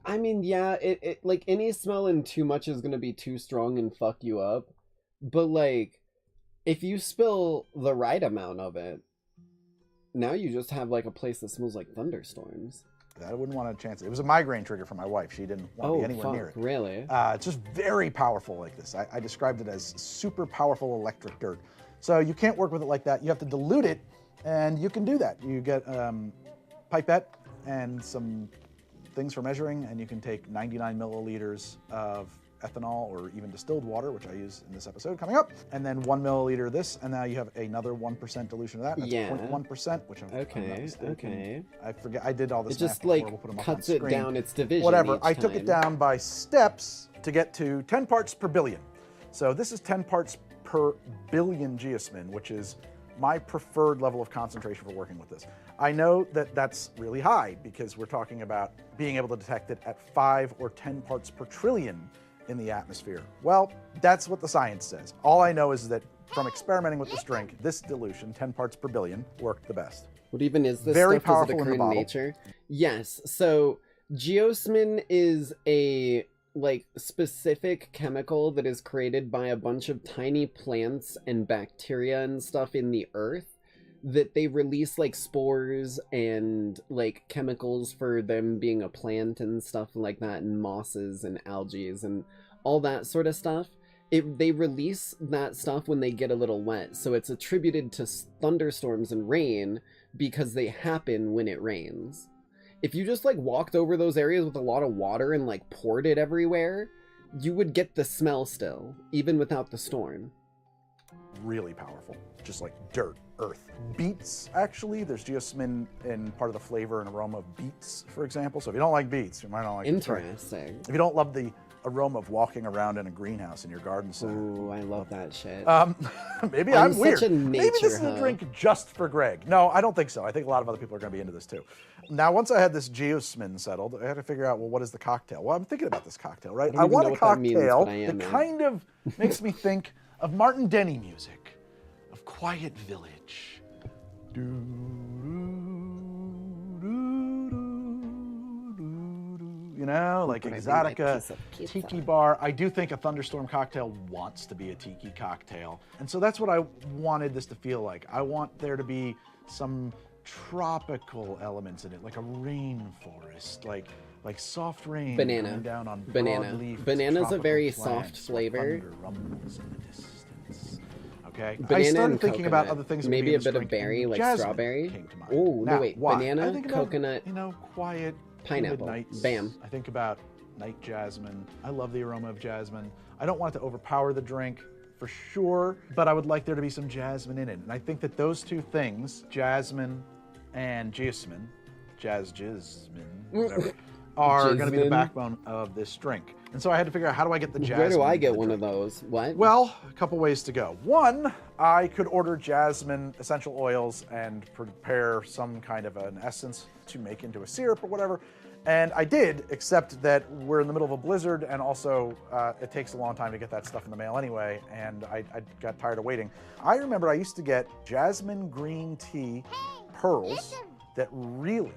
I mean, yeah, it like any smell in too much is gonna be too strong and fuck you up. But like, if you spill the right amount of it, now you just have like a place that smells like thunderstorms. I wouldn't want to chance it. It was a migraine trigger for my wife. She didn't want to be anywhere near it. Really? It's just very powerful like this. I described it as super powerful electric dirt. So you can't work with it like that. You have to dilute it, and you can do that. You get pipette and some things for measuring, and you can take 99 milliliters of ethanol or even distilled water, which I use in this episode coming up, and then 1 milliliter of this, and now you have another 1% dilution of that. That's 0.1%, which I'm not mistaken. I forget. I did all this. It just like we'll put them cuts it down its division. Whatever. I took it down by steps to get to 10 parts per billion. So this is 10 parts per billion geosmin, which is my preferred level of concentration for working with this. I know that that's really high because we're talking about being able to detect it at 5 or 10 parts per trillion in the atmosphere. Well, that's what the science says. All I know is that from experimenting with this drink, this dilution, 10 parts per billion, worked the best. What even is this? Very stuff? powerful Does it occur in the bottle. Nature? Yes. So geosmin is a like specific chemical that is created by a bunch of tiny plants and bacteria and stuff in the earth that they release like spores and like chemicals for them being a plant and stuff like that, and mosses and algae and all that sort of stuff. They release that stuff when they get a little wet, so it's attributed to thunderstorms and rain because they happen when it rains. If you just like walked over those areas with a lot of water and like poured it everywhere, you would get the smell still, even without the storm. Really powerful, just like dirt, earth. Beets, actually, there's geosmin in part of the flavor and aroma of beets, for example. So if you don't like beets, you might not like Interesting. If you don't love the aroma of walking around in a greenhouse in your garden center. Ooh, I love that shit. Maybe I'm weird. Such a Maybe this is nature a drink just for Greg. No, I don't think so. I think a lot of other people are going to be into this too. Now, once I had this geosmin settled, I had to figure out, well, what is the cocktail? Well, I'm thinking about this cocktail, right? I want a cocktail that kind of makes me think of Martin Denny music, of Quiet Village. You know, like Exotica, tiki bar. I do think a thunderstorm cocktail wants to be a tiki cocktail. And so that's what I wanted this to feel like. I want there to be some tropical elements in it, like a rainforest, like soft rain coming down on broadleaf. Banana's a very soft flavor. Rumbles in the distance. Okay. Banana I started and thinking coconut. about other things. Maybe a bit of berry, like Jasmine strawberry. came to mind. Oh no, wait! Why? Banana, I think about, coconut, you know, quiet pineapple. nights. Bam. I think about night jasmine. I love the aroma of jasmine. I don't want it to overpower the drink for sure, but I would like there to be some jasmine in it. And I think that those two things, jasmine and geosmin, whatever, are going to be the backbone of this drink. And so I had to figure out, how do I get the jasmine? Where do I get one of those? What? Well, a couple ways to go. One, I could order jasmine essential oils and prepare some kind of an essence to make into a syrup or whatever. And I did, except that we're in the middle of a blizzard, and also it takes a long time to get that stuff in the mail anyway, and I got tired of waiting. I remember I used to get jasmine green tea pearls that really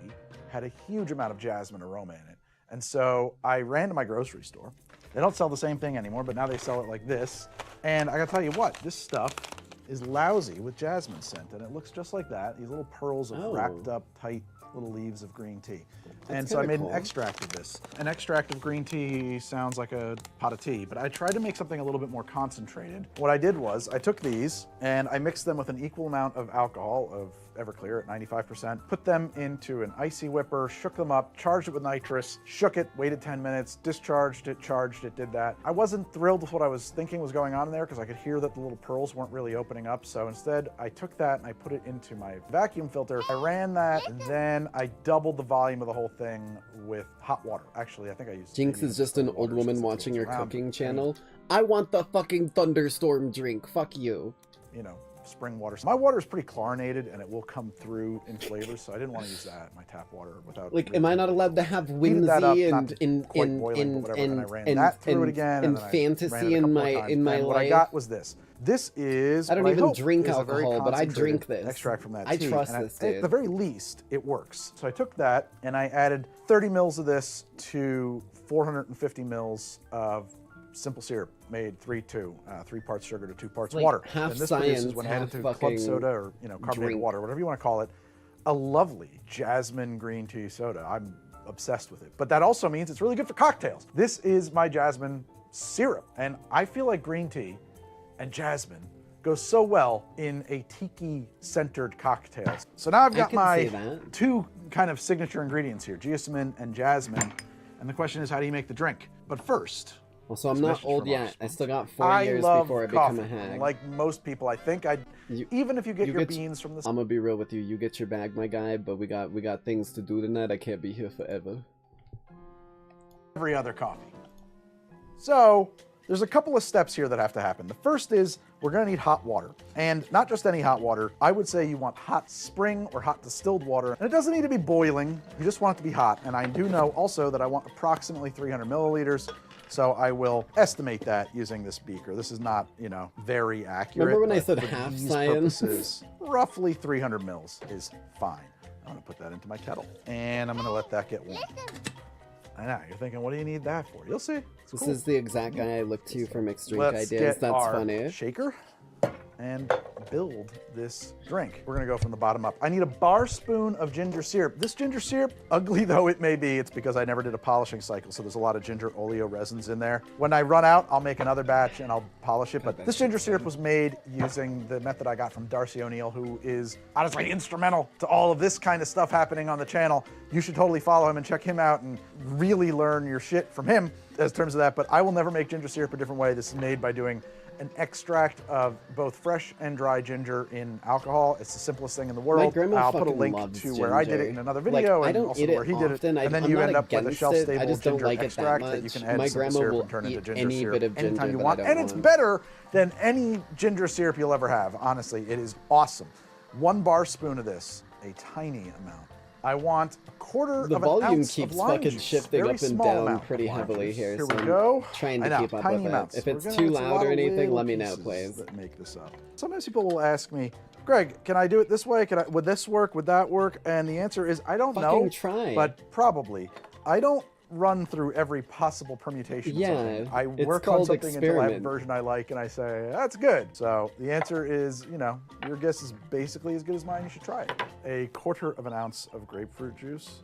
had a huge amount of jasmine aroma in it. And so I ran to my grocery store. They don't sell the same thing anymore, but now they sell it like this. And I gotta tell you what, this stuff is lousy with jasmine scent, and it looks just like that. These little pearls of wrapped up tight little leaves of green tea. And so I made an extract of this. An extract of green tea sounds like a pot of tea, but I tried to make something a little bit more concentrated. What I did was I took these and I mixed them with an equal amount of alcohol, of Everclear at 95%, put them into an icy whipper, shook them up, charged it with nitrous, shook it, waited 10 minutes, discharged it, charged it, did that. I wasn't thrilled with what I was thinking was going on in there because I could hear that the little pearls weren't really opening up. So instead I took that and I put it into my vacuum filter. I ran that, and then I doubled the volume of the whole thing with hot water. Actually, I think I used Jinx is just an old woman watching your cooking channel. I want the fucking thunderstorm drink. Fuck you. You know, spring water. My water is pretty chlorinated and it will come through in flavors, so I didn't want to use that, my tap water, without... Like, am I not allowed to have whimsy and fantasy in my life? What I got was this. This is... I don't even drink alcohol, but I drink this. Extract from that tea. I trust this, dude. At the very least, it works. So I took that and I added 30 mils of this to 450 mils of simple syrup, made 3-2, 3 parts sugar to 2 parts water. Half and this science, produces, when added to club soda or carbonated water, whatever you want to call it, a lovely jasmine green tea soda. I'm obsessed with it. But that also means it's really good for cocktails. This is my jasmine syrup, and I feel like green tea and jasmine goes so well in a tiki-centered cocktail. So now I've got my 2 kind of signature ingredients here, geosmin and jasmine, and the question is, how do you make the drink? But first... Well, so I'm not old yet. I still got 4 years before I become a hag. Like most people, I think even if you get your beans from the... I'm gonna be real with you. You get your bag, my guy, but we got things to do tonight. I can't be here forever. Every other coffee. So there's a couple of steps here that have to happen. The first is we're gonna need hot water, and not just any hot water. I would say you want hot spring or hot distilled water, and it doesn't need to be boiling. You just want it to be hot. And I do know also that I want approximately 300 milliliters. So I will estimate that using this beaker. This is not, very accurate. Remember when I said half science? Purposes, roughly 300 mils is fine. I'm gonna put that into my kettle, and I'm gonna let that get warm. I know, you're thinking, what do you need that for? You'll see. This is the exact guy I look to for mixed drink ideas. That's funny. Shaker and build this drink. We're gonna go from the bottom up. I need a bar spoon of ginger syrup. This ginger syrup, ugly though it may be, it's because I never did a polishing cycle, so there's a lot of ginger oleo resins in there. When I run out, I'll make another batch and I'll polish it, but this ginger syrup was made using the method I got from Darcy O'Neill, who is honestly instrumental to all of this kind of stuff happening on the channel. You should totally follow him and check him out and really learn your shit from him in terms of that, but I will never make ginger syrup a different way. This is made by doing an extract of both fresh and dry dry ginger in alcohol. It's the simplest thing in the world. My grandma I'll put a fucking link loves to where I did it in another video, I and don't also eat it where he did often. it. And then I'm you not end up with a against shelf-stable I just don't ginger like it extract that that you much. can add My to some grandma syrup will and turn into eat ginger any syrup bit of ginger anytime you that want. I don't And it's want. better than any ginger syrup you'll ever have. Honestly, it is awesome. 1 bar spoon of this, a tiny amount. I want a quarter The of an volume ounce keeps of lime fucking juice. shifting Very up and small down amount pretty of lime heavily juice. here, Here so we go. I'm trying I to know, keep up tiny with amounts. it. If We're it's gonna- too a loud lot or of anything, little let me know, pieces please. That make this up. Sometimes people will ask me, Greg, can I do it this way? Would this work? Would that work? And the answer is, I don't know. Fucking try. But probably. I don't run through every possible permutation of something. I work on something until I have a version I like, and I say, that's good. So the answer is, you know, your guess is basically as good as mine. You should try it. A quarter of an ounce of grapefruit juice.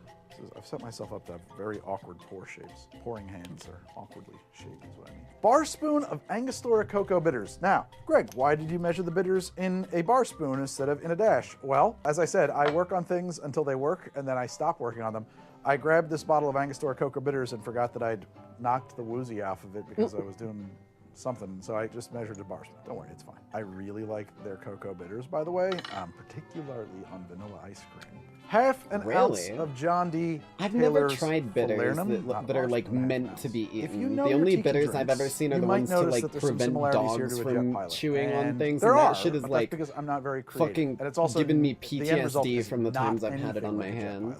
I've set myself up to have very awkward pour shapes. Pouring hands are awkwardly shaped is what I mean. Bar spoon of Angostura cocoa bitters. Now, Greg, why did you measure the bitters in a bar spoon instead of in a dash? Well, as I said, I work on things until they work, and then I stop working on them. I grabbed this bottle of Angostura cocoa bitters and forgot that I'd knocked the woozy off of it because I was doing something, so I just measured a bar spoon. Don't worry, it's fine. I really like their cocoa bitters, by the way, particularly on vanilla ice cream. Half an ounce of John D. I've never Taylor's tried bitters that are like meant to be eaten. The only bitters I've ever seen are the ones to like prevent dogs from chewing on things, and that shit is like because I'm not very creative. fucking and it's also giving me PTSD from the times I've had it on my like hand.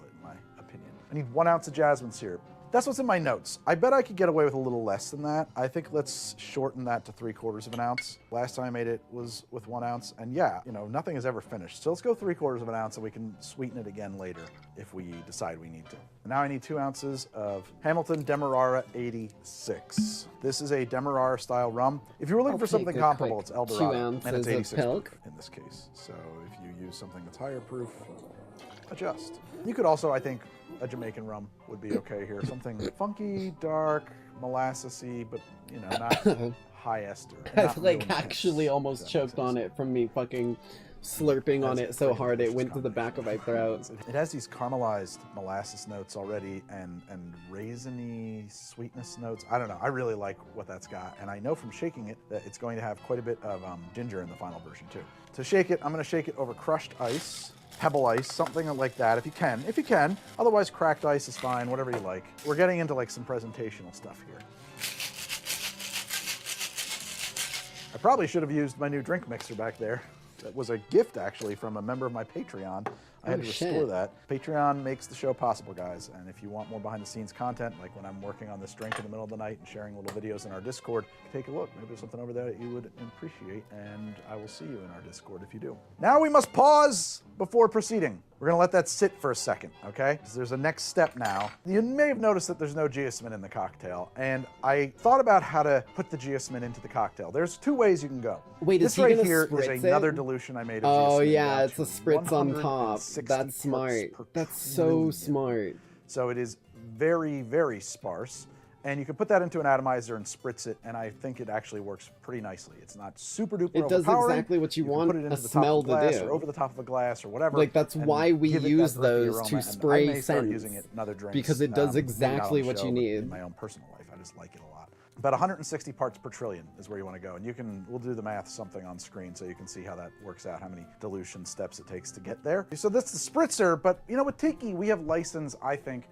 I need 1 ounce of jasmine syrup. That's what's in my notes. I bet I could get away with a little less than that. I think let's shorten that to 3/4 of an ounce. Last time I made it was with 1 ounce, and yeah, you know, nothing is ever finished. So let's go 3/4 of an ounce, and we can sweeten it again later if we decide we need to. Now I need 2 ounces of Hamilton Demerara 86. This is a Demerara style rum. If you were looking for something comparable, it's El Dorado, and it's 86 proof in this case. So if you use something that's higher proof, adjust. You could also, I think, a Jamaican rum would be okay here. Something funky, dark, molassesy, but, you know, not high ester. I've like actually almost choked on it from me fucking slurping on it so hard it went to the back of my throat. It has these caramelized molasses notes already and raisiny sweetness notes. I don't know. I really like what that's got. And I know from shaking it that it's going to have quite a bit of ginger in the final version too. To shake it, I'm going to shake it over crushed ice. Pebble ice, something like that, if you can. Otherwise, cracked ice is fine, whatever you like. We're getting into like some presentational stuff here. I probably should have used my new drink mixer back there. That was a gift, actually, from a member of my Patreon. I had to restore that. Patreon makes the show possible, guys. And if you want more behind-the-scenes content, like when I'm working on this drink in the middle of the night and sharing little videos in our Discord, take a look. Maybe there's something over there that you would appreciate, and I will see you in our Discord if you do. Now we must pause before proceeding. We're going to let that sit for a second, okay? Because there's a next step now. You may have noticed that there's no geosmin in the cocktail, and I thought about how to put the geosmin into the cocktail. There's 2 ways you can go. Wait, this right here is another dilution I made of geosmin. Oh yeah, it's a spritz on top. That's smart. That's so smart. So it is very, very sparse. And you can put that into an atomizer and spritz it, and I think it actually works pretty nicely. It's not super duper overpowering. It does exactly what you want a smell to do. Or over the top of a glass or whatever. Like that's why we use those to spray scents. Start using it in other drinks, because it does exactly what you need. In my own personal life, I just like it a lot. About 160 parts per trillion is where you want to go. And we'll do the math something on screen so you can see how that works out, how many dilution steps it takes to get there. So that's the spritzer, but you know, with Tiki, we have license, I think,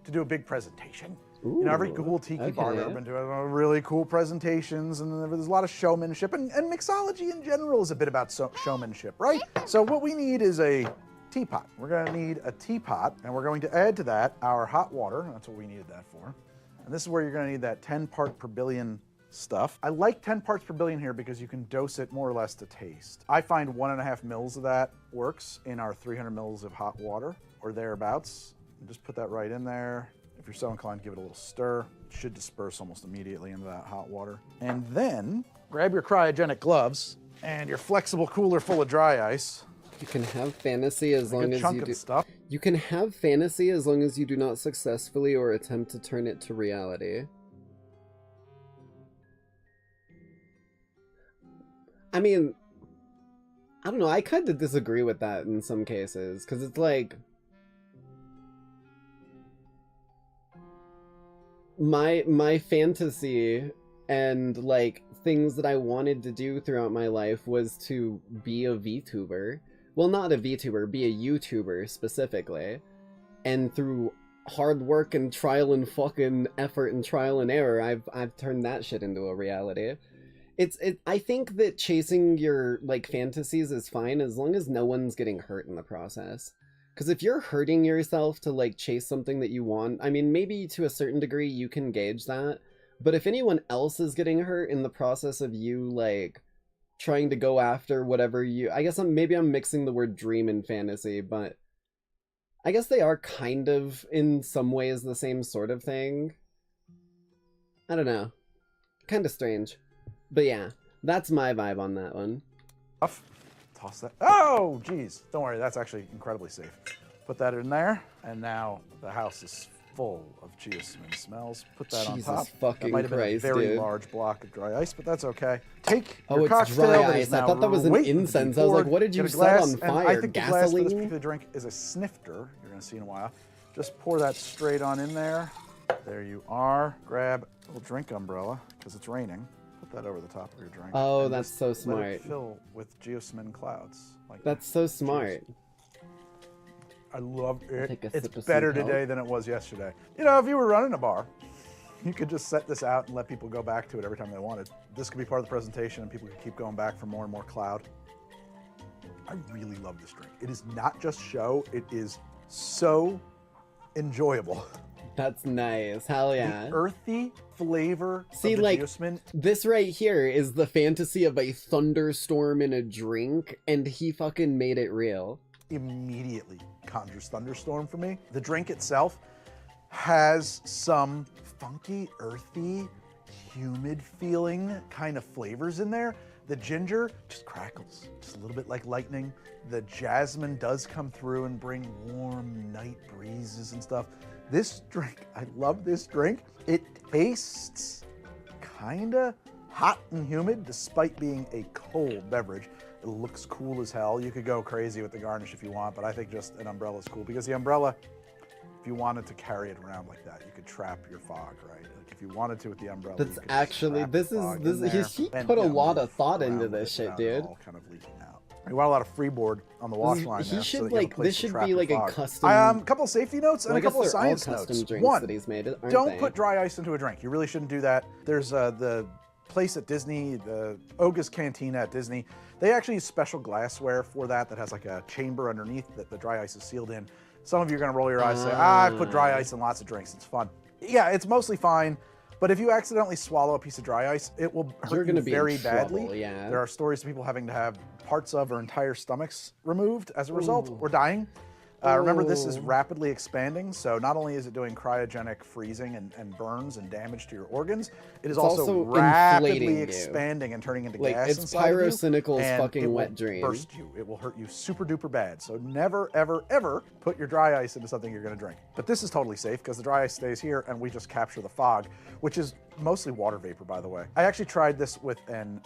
to do a big presentation. Ooh, you know, every cool Tiki bar that I've been doing really cool presentations, and there's a lot of showmanship, and mixology in general is a bit about showmanship, right? So what we need is a teapot. We're gonna need a teapot, and we're going to add to that our hot water. That's what we needed that for. And this is where you're gonna need that 10 part per billion stuff. I like 10 parts per billion here because you can dose it more or less to taste. I find 1.5 mils of that works in our 300 mils of hot water, or thereabouts. And just put that right in there. If you're so inclined, give it a little stir. It should disperse almost immediately into that hot water. And then grab your cryogenic gloves and your flexible cooler full of dry ice. You can have fantasy as long as you do. Stuff. You can have fantasy as long as you do not successfully or attempt to turn it to reality. I mean, I don't know. I kind of disagree with that in some cases because it's like my fantasy and like things that I wanted to do throughout my life was to be a VTuber. Well, not a VTuber, be a YouTuber specifically. And through hard work and trial and fucking effort and trial and error, I've turned that shit into a reality. I think that chasing your, like, fantasies is fine as long as no one's getting hurt in the process. Because if you're hurting yourself to, like, chase something that you want, I mean, maybe to a certain degree you can gauge that. But if anyone else is getting hurt in the process of you, like, trying to go after whatever you... I guess maybe I'm mixing the word dream and fantasy, but I guess they are kind of, in some ways, the same sort of thing. I don't know. Kind of strange. But yeah, that's my vibe on that one. Toss that. Oh, geez. Don't worry, that's actually incredibly safe. Put that in there, and now the house is full of geosmin smells. Put that on top. Fucking that might have been Christ, a very dude. large block of dry ice, but that's okay. Take Oh, your it's cocktail dry that ice. is I now thought that was an waiting to be incense. I was like, poured. what did you Get a set glass, on and fire? I think the glass for this Gasoline? particular drink is a snifter. You're going to see in a while. Just pour that straight on in there. There you are. Grab a little drink umbrella, because it's raining. Put that over the top of your drink. Oh, and that's just so let smart. it fill with geosmin clouds. Like That's so smart. I love it. Take a It's sip of better some today than it was yesterday. You know, if you were running a bar, you could just set this out and let people go back to it every time they wanted. This could be part of the presentation and people could keep going back for more and more cloud. I really love this drink. It is not just show, it is so enjoyable. That's nice. Hell yeah. The earthy flavor See, of the like, geosmin. this right here is the fantasy of a thunderstorm in a drink, and he fucking made it real. Immediately conjures thunderstorm for me. The drink itself has some funky, earthy, humid feeling kind of flavors in there. The ginger just crackles, just a little bit like lightning. The jasmine does come through and bring warm night breezes and stuff. This drink, I love this drink. It tastes kinda hot and humid despite being a cold beverage. It looks cool as hell. You could go crazy with the garnish if you want, but I think just an umbrella is cool because the umbrella, if you wanted to carry it around like that, you could trap your fog, right? Like if you wanted to with the umbrella, That's you could actually, just trap the fog in he there, put a and, lot of thought around into with this it shit, without dude. it all kind of leaking out. You want a lot of freeboard on the wash line He there, should, so that you have a like, place this to should trap be your like a fog. custom... Couple of safety notes and Well, a couple of I guess they're all science custom notes. drinks One, that he's made, aren't don't they? put dry ice into a drink. You really shouldn't do that. There's the place at Disney, the Oga's Cantina at Disney. They actually use special glassware for that has like a chamber underneath that the dry ice is sealed in. Some of you are going to roll your eyes and say, I put dry ice in lots of drinks. It's fun. Yeah, it's mostly fine. But if you accidentally swallow a piece of dry ice, it will hurt you very badly. Yeah. There are stories of people having to have parts of or entire stomachs removed as a result, or dying. Remember, this is rapidly expanding, so not only is it doing cryogenic freezing and burns and damage to your organs, it is also rapidly expanding and turning into gas it's inside of you, Pyrocynical's and fucking it will wet dream. burst you. It will hurt you super duper bad. So never, ever, ever put your dry ice into something you're going to drink. But this is totally safe because the dry ice stays here and we just capture the fog, which is mostly water vapor, by the way. I actually tried this with an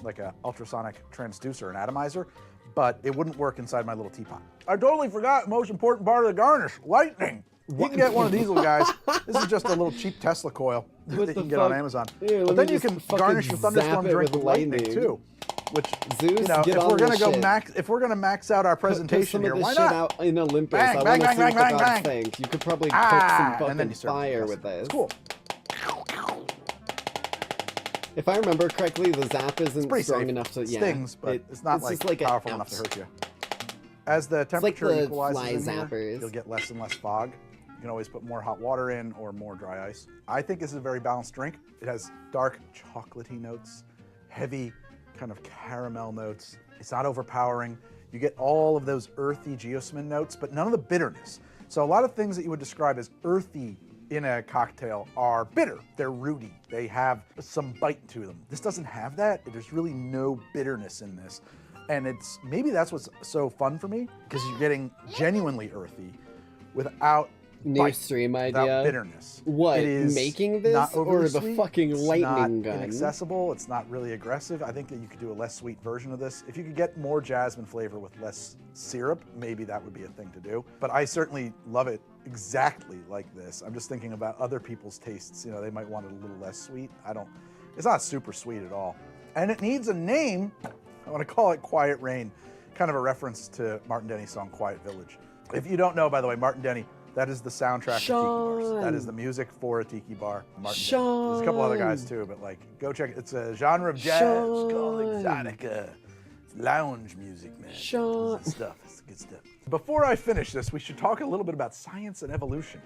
ultrasonic transducer, an atomizer, but it wouldn't work inside my little teapot. I totally forgot the most important part of the garnish, lightning. You can get one of these little guys. This is just a little cheap Tesla coil that you can get on Amazon. Here, but then you can garnish your thunderstorm drink with lightning too. Which, Zeus, you know, get if on we're gonna this go shit. if we're gonna max out our presentation put some here, of this why shit not? out in Olympus. Bang, I bang, want to bang, see bang, what the bang, gods bang. think. You could probably cook some And fucking then you serve fire it. with this. It's cool. If I remember correctly, the zap isn't Pretty strong safe. enough to Stings, but it's not just like powerful an enough to out. hurt you. As the like temperature the equalizes fly in here, zappers. you'll get less and less fog. You can always put more hot water in or more dry ice. I think this is a very balanced drink. It has dark chocolatey notes, heavy kind of caramel notes. It's not overpowering. You get all of those earthy geosmin notes, but none of the bitterness. So a lot of things that you would describe as earthy in a cocktail are bitter. They're rooty. They have some bite to them. This doesn't have that. There's really no bitterness in this. And maybe that's what's so fun for me, because you're getting genuinely earthy without New bite, stream without idea. bitterness. What, It is making this not overly or the sweet. fucking It's lightning not gun? inaccessible. It's not really aggressive. I think that you could do a less sweet version of this. If you could get more jasmine flavor with less syrup, maybe that would be a thing to do. But I certainly love it exactly like this. I'm just thinking about other people's tastes. You know, they might want it a little less sweet. It's not super sweet at all. And it needs a name. I want to call it Quiet Rain, kind of a reference to Martin Denny's song Quiet Village. If you don't know, by the way, Martin Denny, that is the soundtrack to Tiki Bars. That is the music for a Tiki Bar. Martin Denny. There's a couple other guys too, but like, go check it. It's a genre of jazz called Exotica. It's lounge music, man. It's good stuff. It's good stuff. Before I finish this, we should talk a little bit about science and evolution.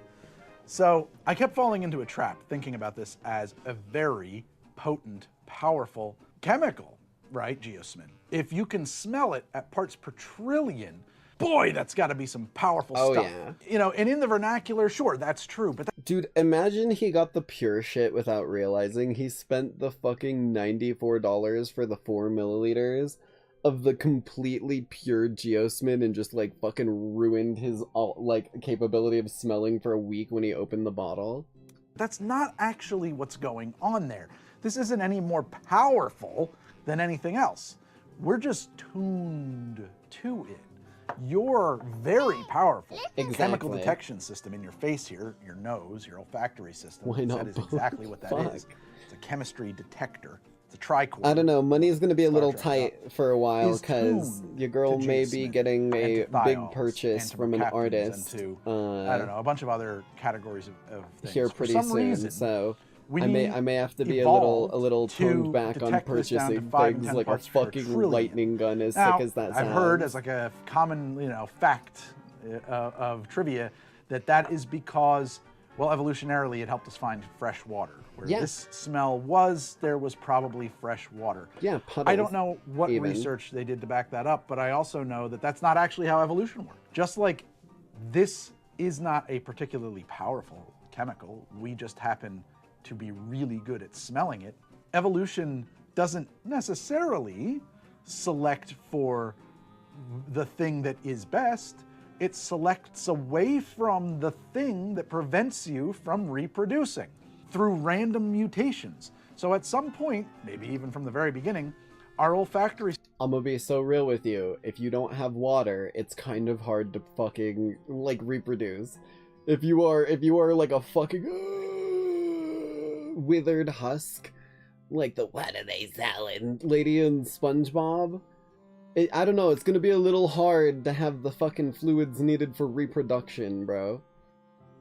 So I kept falling into a trap thinking about this as a very potent, powerful chemical, right, geosmin? If you can smell it at parts per trillion, boy, that's got to be some powerful stuff. Yeah. You know, and in the vernacular, sure, that's true. But dude, imagine he got the pure shit without realizing he spent the fucking $94 for the 4 milliliters of the completely pure geosmin and just like fucking ruined his like capability of smelling for a week when he opened the bottle. That's not actually what's going on there. This isn't any more powerful than anything else. We're just tuned to it. Your very powerful chemical detection system in your face here, your nose, your olfactory system, that is exactly what that is. It's a chemistry detector. It's a tricorder. I don't know. Money's going to be a little tight for a while because your girl may be getting a big purchase from an artist. I don't know, a bunch of other categories of things. Here pretty soon, so I may have to be a little toned back on purchasing things like a fucking lightning gun, as sick as that sounds. I've heard as like a common, fact of trivia that is because, well, evolutionarily it helped us find fresh water. Where this smell there was probably fresh water. Yeah, puddles. I don't know what research they did to back that up, but I also know that that's not actually how evolution worked. Just like this is not a particularly powerful chemical, we just happen to be really good at smelling it. Evolution doesn't necessarily select for the thing that is best. It selects away from the thing that prevents you from reproducing through random mutations. So at some point, maybe even from the very beginning, our olfactory... I'm gonna be so real with you. If you don't have water, it's kind of hard to fucking, like, reproduce. If you are like a fucking withered husk, like the what are they selling lady in SpongeBob, I don't know, it's gonna be a little hard to have the fucking fluids needed for reproduction, bro.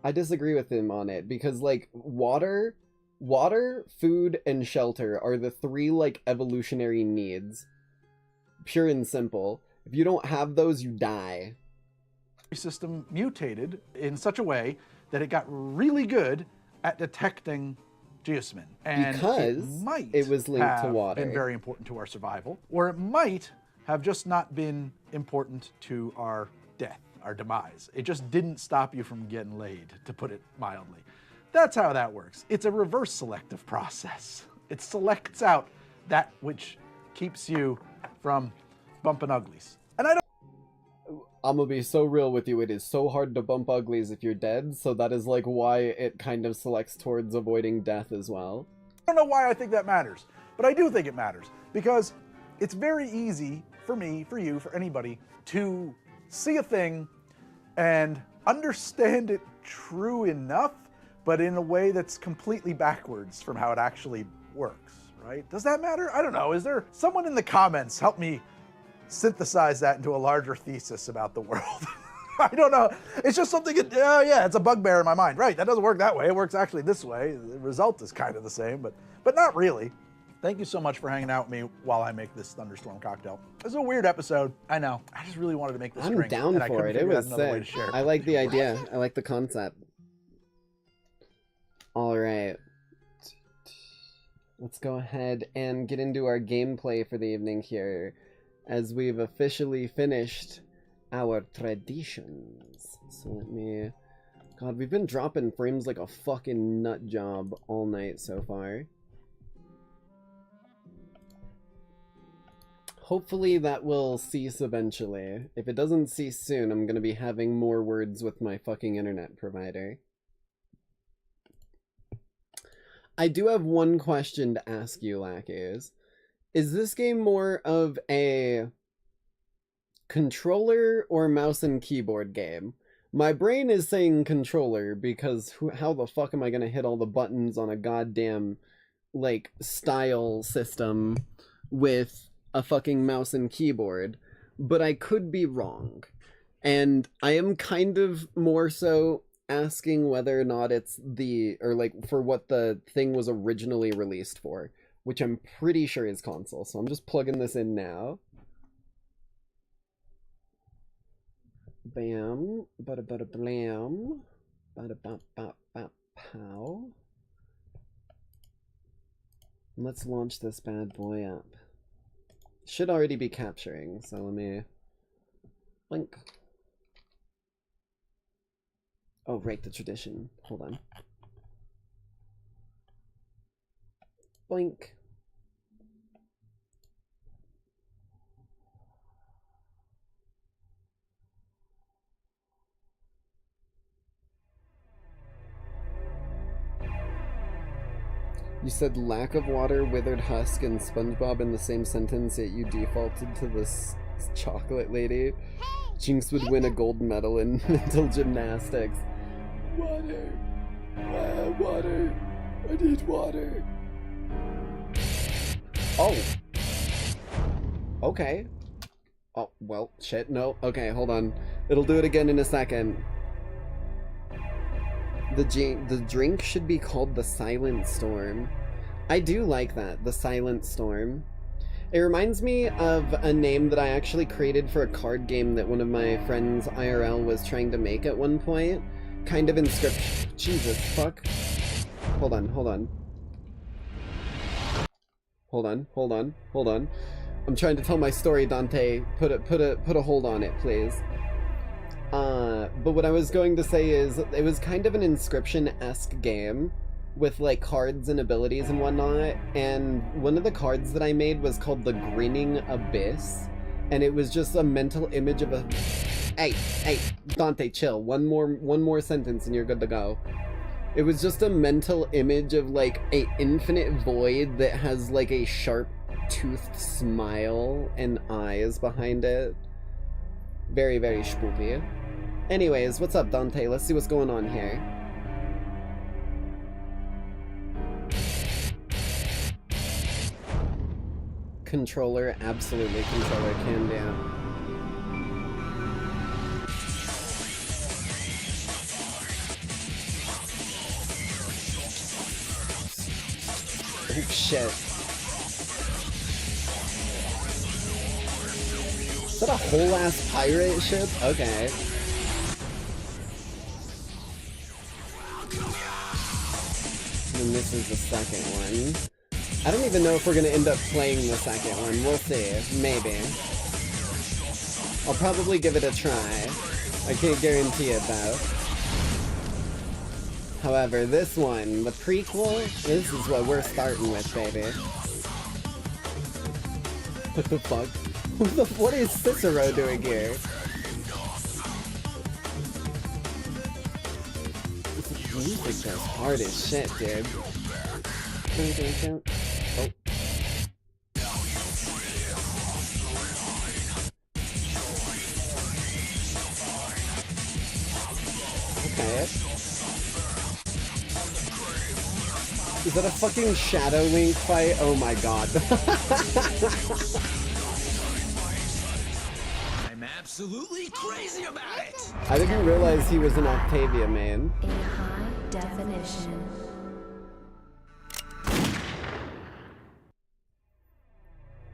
I disagree with him on it, because, like, water, food, and shelter are the 3, like, evolutionary needs. Pure and simple. If you don't have those, you die. System mutated in such a way that it got really good at detecting geosmin. And because it was linked to water. Been very important to our survival, or it might have just not been important to our death, our demise. It just didn't stop you from getting laid, to put it mildly. That's how that works. It's a reverse selective process. It selects out that which keeps you from bumping uglies. And I'm gonna be so real with you, it is so hard to bump uglies if you're dead, so that is like why it kind of selects towards avoiding death as well. I don't know why I think that matters, but I do think it matters, because it's very easy for me, for you, for anybody, to see a thing and understand it true enough, but in a way that's completely backwards from how it actually works, right? Does that matter? I don't know. Is there someone in the comments help me synthesize that into a larger thesis about the world? I don't know. It's just something, it's a bugbear in my mind. Right, that doesn't work that way. It works actually this way. The result is kind of the same, but not really. Thank you so much for hanging out with me while I make this thunderstorm cocktail. It's a weird episode, I know. I just really wanted to make this drink. I'm down for it. It was sick. I like the idea. I like the concept. All right. Let's go ahead and get into our gameplay for the evening here, as we've officially finished our traditions. So let me... God, we've been dropping frames like a fucking nut job all night so far. Hopefully that will cease eventually. If it doesn't cease soon, I'm gonna be having more words with my fucking internet provider. I do have one question to ask you, Lackeys. Is this game more of a controller or mouse and keyboard game? My brain is saying controller because how the fuck am I gonna hit all the buttons on a goddamn, like, style system with a fucking mouse and keyboard, but I could be wrong. And I am kind of more so asking whether or not it's for what the thing was originally released for, which I'm pretty sure is console. So I'm just plugging this in now. Bam, bada bada blam, bada bop bop bop pow. Let's launch this bad boy up. Should already be capturing, so let me blink. Oh, right, the tradition. Hold on. Blink. You said lack of water, withered husk, and SpongeBob in the same sentence, yet you defaulted to this chocolate lady. Jinx would win a gold medal in mental gymnastics. Water! Water! I need water! Oh! Okay. Oh, well, shit, no. Okay, hold on. It'll do it again in a second. The drink should be called the Silent Storm. I do like that, the Silent Storm. It reminds me of a name that I actually created for a card game that one of my friends IRL was trying to make at one point. Kind of inscription. Jesus, fuck. Hold on, hold on. Hold on, hold on, hold on. I'm trying to tell my story, Dante. Put a hold on it, please. But what I was going to say is, it was kind of an Inscription-esque game with like cards and abilities and whatnot, and one of the cards that I made was called the Grinning Abyss, and it was just a mental image of a... Hey, Dante, chill. One more sentence and you're good to go. It was just a mental image of like a infinite void that has like a sharp toothed smile and eyes behind it. Very, very spooky. Anyways, what's up, Dante? Let's see what's going on here. Controller, absolutely controller, can do. Oh shit. Is that a whole ass pirate ship? Okay. And this is the second one. I don't even know if we're gonna end up playing the second one. We'll see. Maybe. I'll probably give it a try. I can't guarantee it though. However, this one, the prequel, this is what we're starting with, baby. What the fuck? What is Cicero doing here? This music goes hard as shit, dude. Oh. Okay. Is that a fucking Shadow Link fight? Oh my god. I'm absolutely crazy about it! I didn't realize he was an Octavia main. In high definition.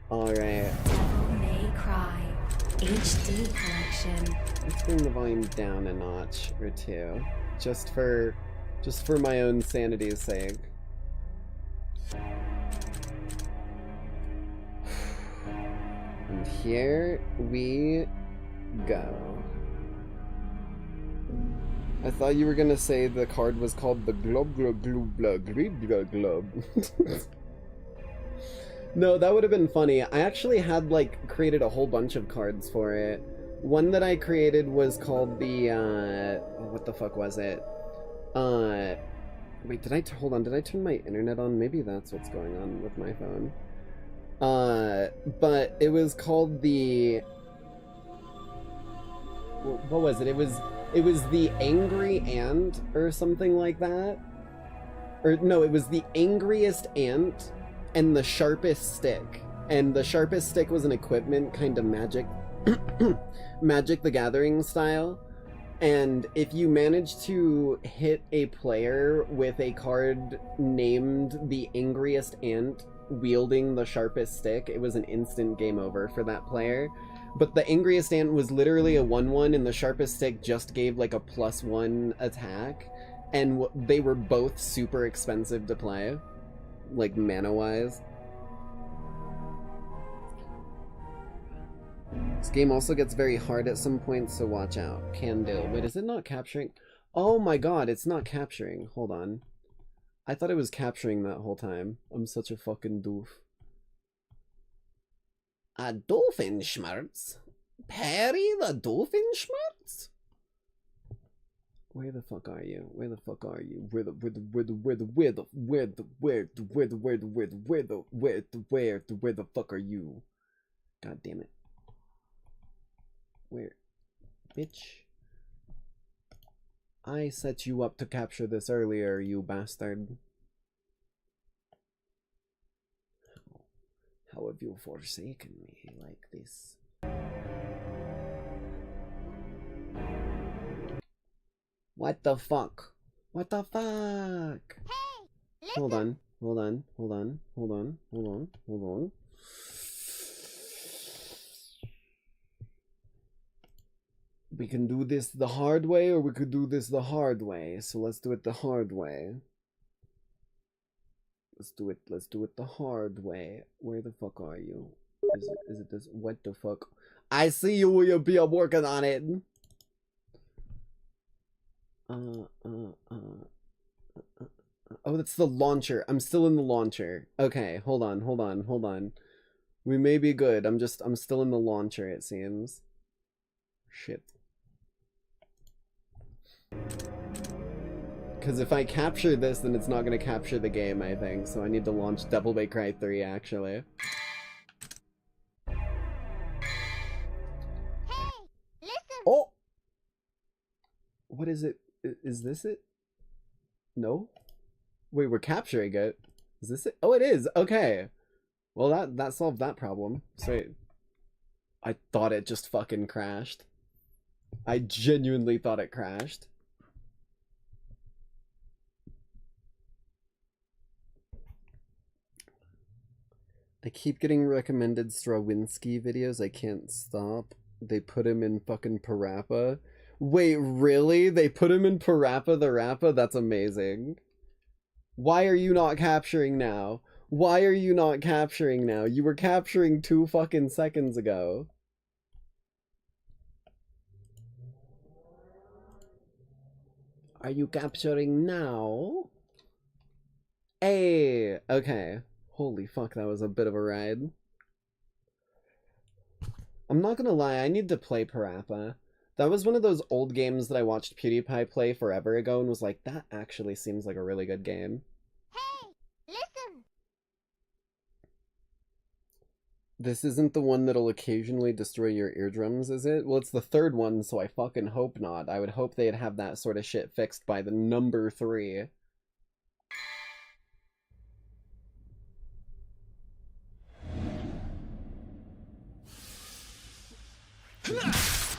Alright. Devil May Cry HD collection. Let's bring the volume down a notch or two. Just for my own sanity's sake. And here we go. I thought you were gonna say the card was called the Glob Glob Glob Glob Glob Glob. No, that would have been funny. I actually had, like, created a whole bunch of cards for it. One that I created was called the, what the fuck was it? Wait, hold on, did I turn my internet on? Maybe that's what's going on with my phone. But it was called the... What was it? It was the Angry Ant, or something like that? Or, no, it was the Angriest Ant and the Sharpest Stick. and the sharpest stick was an equipment, kind of Magic the Gathering style. And if you managed to hit a player with a card named the Angriest Ant wielding the sharpest stick, it was an instant game over for that player. But the Angriest Ant was literally a 1/1, and the sharpest stick just gave like a +1 attack, and they were both super expensive to play, like mana-wise. This game also gets very hard at some points, so watch out. Can do. Wait, is it not capturing? Oh my god, it's not capturing. Hold on. I thought it was capturing that whole time. I'm such a fucking doof. A Doofenshmirtz? Perry the Doofenshmirtz? Where the fuck are you? Where the fuck are you? Where the fuck are you? God damn it. Where? Bitch. I set you up to capture this earlier, you bastard. How have you forsaken me like this? What the fuck? What the fuck? Hey, hold on, hold on, hold on, hold on, hold on, hold on. We can do this the hard way, or we could do this the hard way. So let's do it the hard way. Let's do it the hard way. Where the fuck are you? Is it this? What the fuck? I see you, will you be working on it? Oh, that's the launcher. I'm still in the launcher. Okay, hold on, hold on, hold on. We may be good. I'm still in the launcher, it seems. Shit. Because if I capture this, then it's not going to capture the game, I think. So I need to launch Devil May Cry 3, actually. Hey, listen. Oh! What is it? Is this it? No? Wait, we're capturing it. Is this it? Oh, it is! Okay. Well, that solved that problem. Sweet. I thought it just fucking crashed. I genuinely thought it crashed. I keep getting recommended Strawinski videos. I can't stop. They put him in fucking Parappa. Wait, really? They put him in Parappa the Rappa? That's amazing. Why are you not capturing now? Why are you not capturing now? You were capturing 2 fucking seconds ago. Are you capturing now? Hey! Okay. Holy fuck, that was a bit of a ride. I'm not gonna lie, I need to play Parappa. That was one of those old games that I watched PewDiePie play forever ago and was like, that actually seems like a really good game. Hey, listen. This isn't the one that'll occasionally destroy your eardrums, is it? Well, it's the 3rd one, so I fucking hope not. I would hope they'd have that sort of shit fixed by the number 3.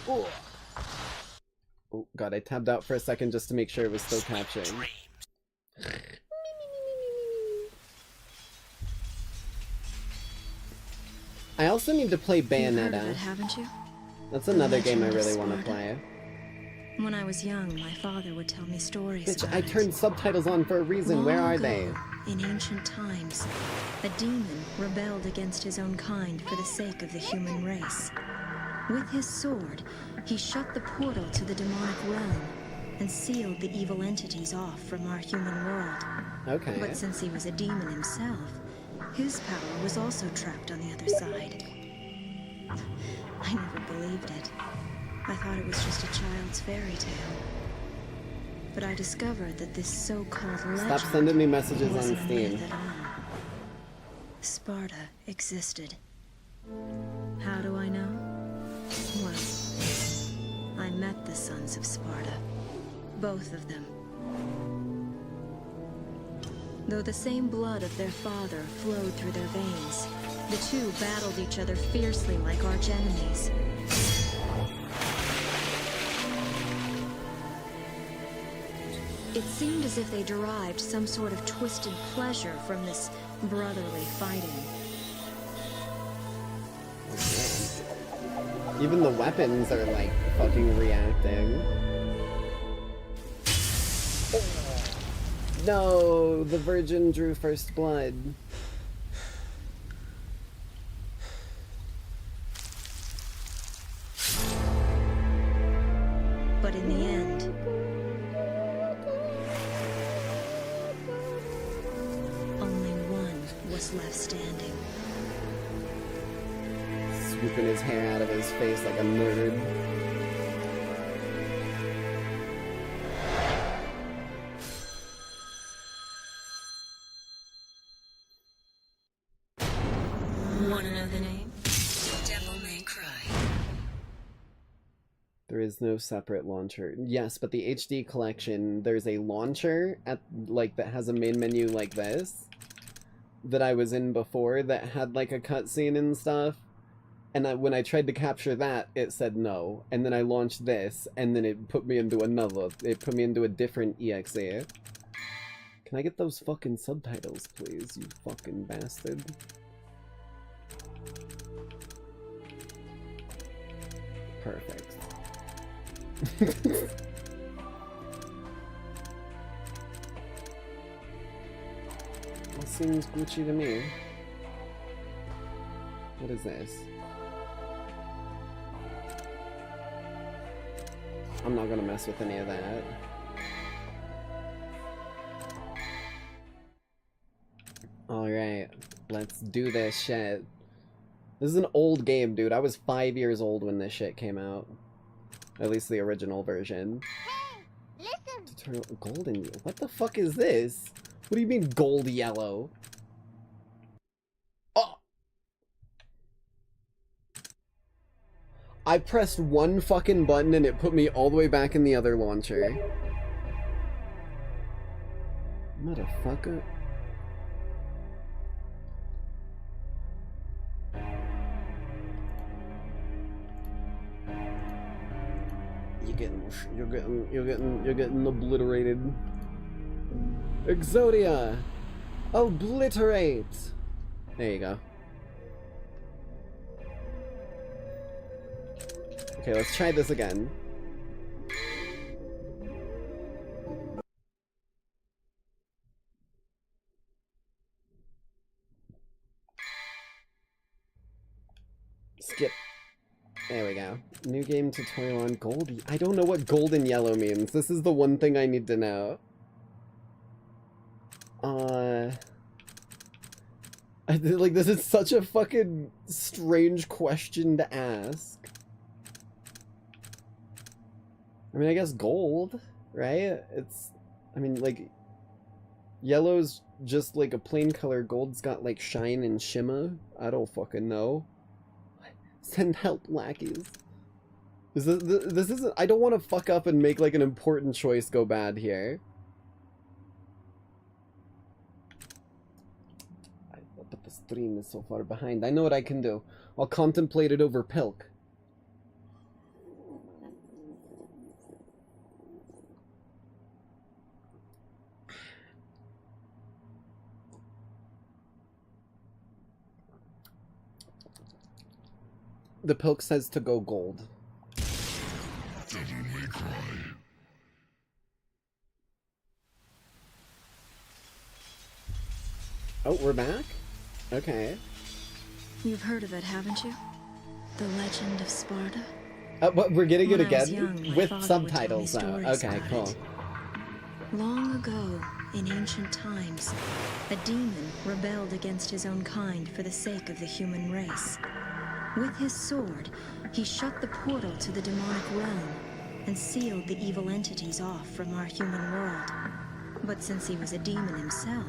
Oh. Oh god, I tabbed out for a second just to make sure it was still capturing. I also need to play Bayonetta. You've heard of it, haven't you? That's another game I really want to play. When I was young, my father would tell me stories. Bitch, I turned subtitles on for a reason. Long Where are ago, they? In ancient times, a demon rebelled against his own kind for the sake of the human race. With his sword, he shut the portal to the demonic realm and sealed the evil entities off from our human world. Okay. But since he was a demon himself, his power was also trapped on the other side. I never believed it. I thought it was just a child's fairy tale. But I discovered that this so-called legend Stop sending me messages on wasn't a Steam. myth at all. Sparta existed. How do I know? Well, I met the sons of Sparta. Both of them. Though the same blood of their father flowed through their veins, The two battled each other fiercely like arch-enemies. It seemed as if they derived some sort of twisted pleasure from this brotherly fighting. Even the weapons are like fucking reacting. No, the virgin drew first blood. But in the end, only one was left standing. Swooping his hair out of his face like a nerd. Want to know the name? Devil May Cry. There is no separate launcher. Yes, but the HD collection, there's a launcher at like that has a main menu like this that I was in before that had like a cutscene and stuff. And when I tried to capture that, it said no. And then I launched this, and then it put me into another. It put me into a different EXE. Can I get those fucking subtitles, please, you fucking bastard? Perfect. That seems Gucci to me. What is this? I'm not gonna mess with any of that. Alright, let's do this shit. This is an old game, dude. I was 5 years old when this shit came out. At least the original version. Hey, listen. Tutorial golden. What the fuck is this? What do you mean gold yellow? Oh! I pressed one fucking button and it put me all the way back in the other launcher. Motherfucker. You're getting obliterated. Exodia! Obliterate! There you go. Okay, let's try this again. Skip. There we go. New game tutorial on Goldie. I don't know what gold and yellow means. This is the one thing I need to know. Like, this is such a fucking strange question to ask. I mean, I guess gold, right? It's, I mean, like, yellow's just like a plain color. Gold's got like shine and shimmer. I don't fucking know. Send help, Lackeys. This isn't, I don't want to fuck up and make like an important choice go bad here. But the stream is so far behind. I know what I can do. I'll contemplate it over Pilk. The Pilk says to go gold. Devil May Cry. Oh, we're back? Okay. You've heard of it, haven't you? The Legend of Sparta? But we're getting it again? Young, with subtitles, though. Okay, cool. Long ago, in ancient times, a demon rebelled against his own kind for the sake of the human race. With his sword, he shut the portal to the demonic realm and sealed the evil entities off from our human world. But since he was a demon himself,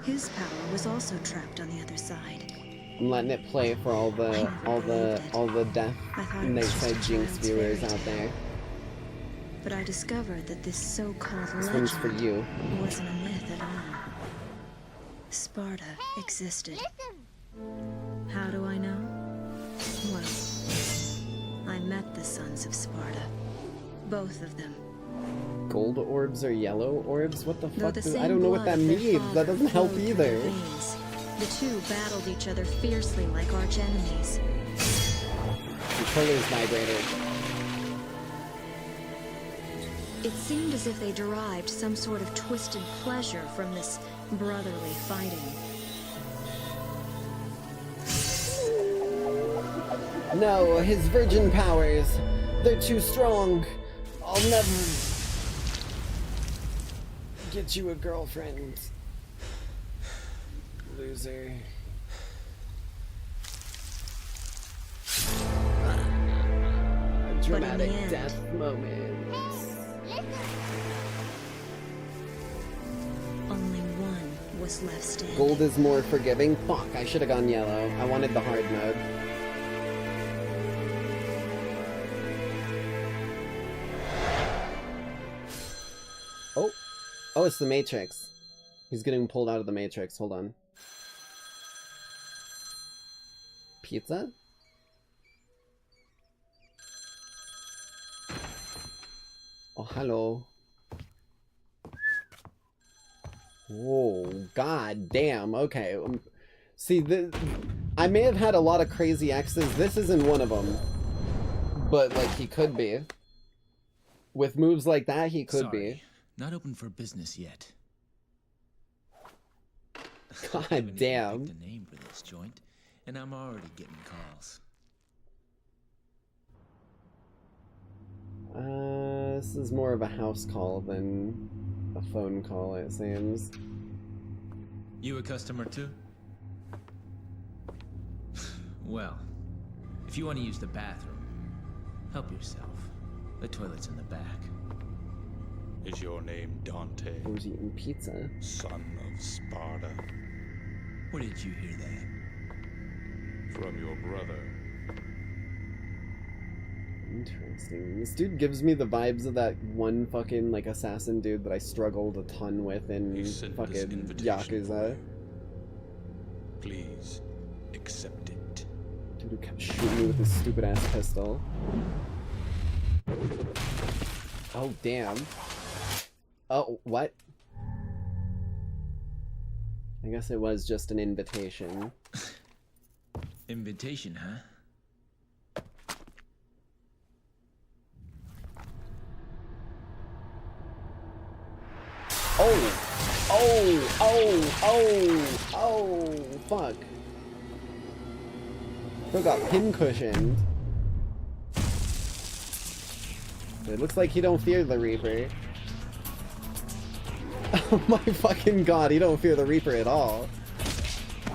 his power was also trapped on the other side. I'm letting it play for all the deaf Nightside Jinx viewers out there. But I discovered that this so-called This one's for you. wasn't a myth at all. Sparta existed. Listen. met the sons of Sparta. Both of them. Gold orbs or yellow orbs? What the fuck? The I don't know what that means. That doesn't help either. The two battled each other fiercely like arch enemies. Controllers vibrated. It seemed as if they derived some sort of twisted pleasure from this brotherly fighting. No, his virgin powers. They're too strong. I'll never get you a girlfriend. Loser. A dramatic death moment. Only one was left standing. Gold is more forgiving? Fuck, I should have gone yellow. I wanted the hard mode. Oh. Oh, it's the Matrix. He's getting pulled out of the Matrix. Hold on. Pizza? Oh, hello. Whoa, god damn. Okay. See, I may have had a lot of crazy X's. This isn't one of them. But, like, he could be. With moves like that, he could be. Not open for business yet. God damn. Picked a name for this joint, and I'm already getting calls. This is more of a house call than a phone call, it seems. You a customer too? Well, if you want to use the bathroom, help yourself. The toilet's in the back. Is your name Dante? Who's eating pizza? Son of Sparta. Where did you hear that? From your brother. Interesting. This dude gives me the vibes of that one fucking, like, assassin dude that I struggled a ton with in fucking Yakuza. Please, accept it. Dude who kept shooting me with his stupid ass pistol. Oh, damn. Oh, what? I guess it was just an invitation. Invitation, huh? Oh! Oh! Oh! Oh! Oh! Fuck. Still got pin-cushioned. It looks like he don't fear the Reaper. Oh my fucking god, he don't fear the Reaper at all.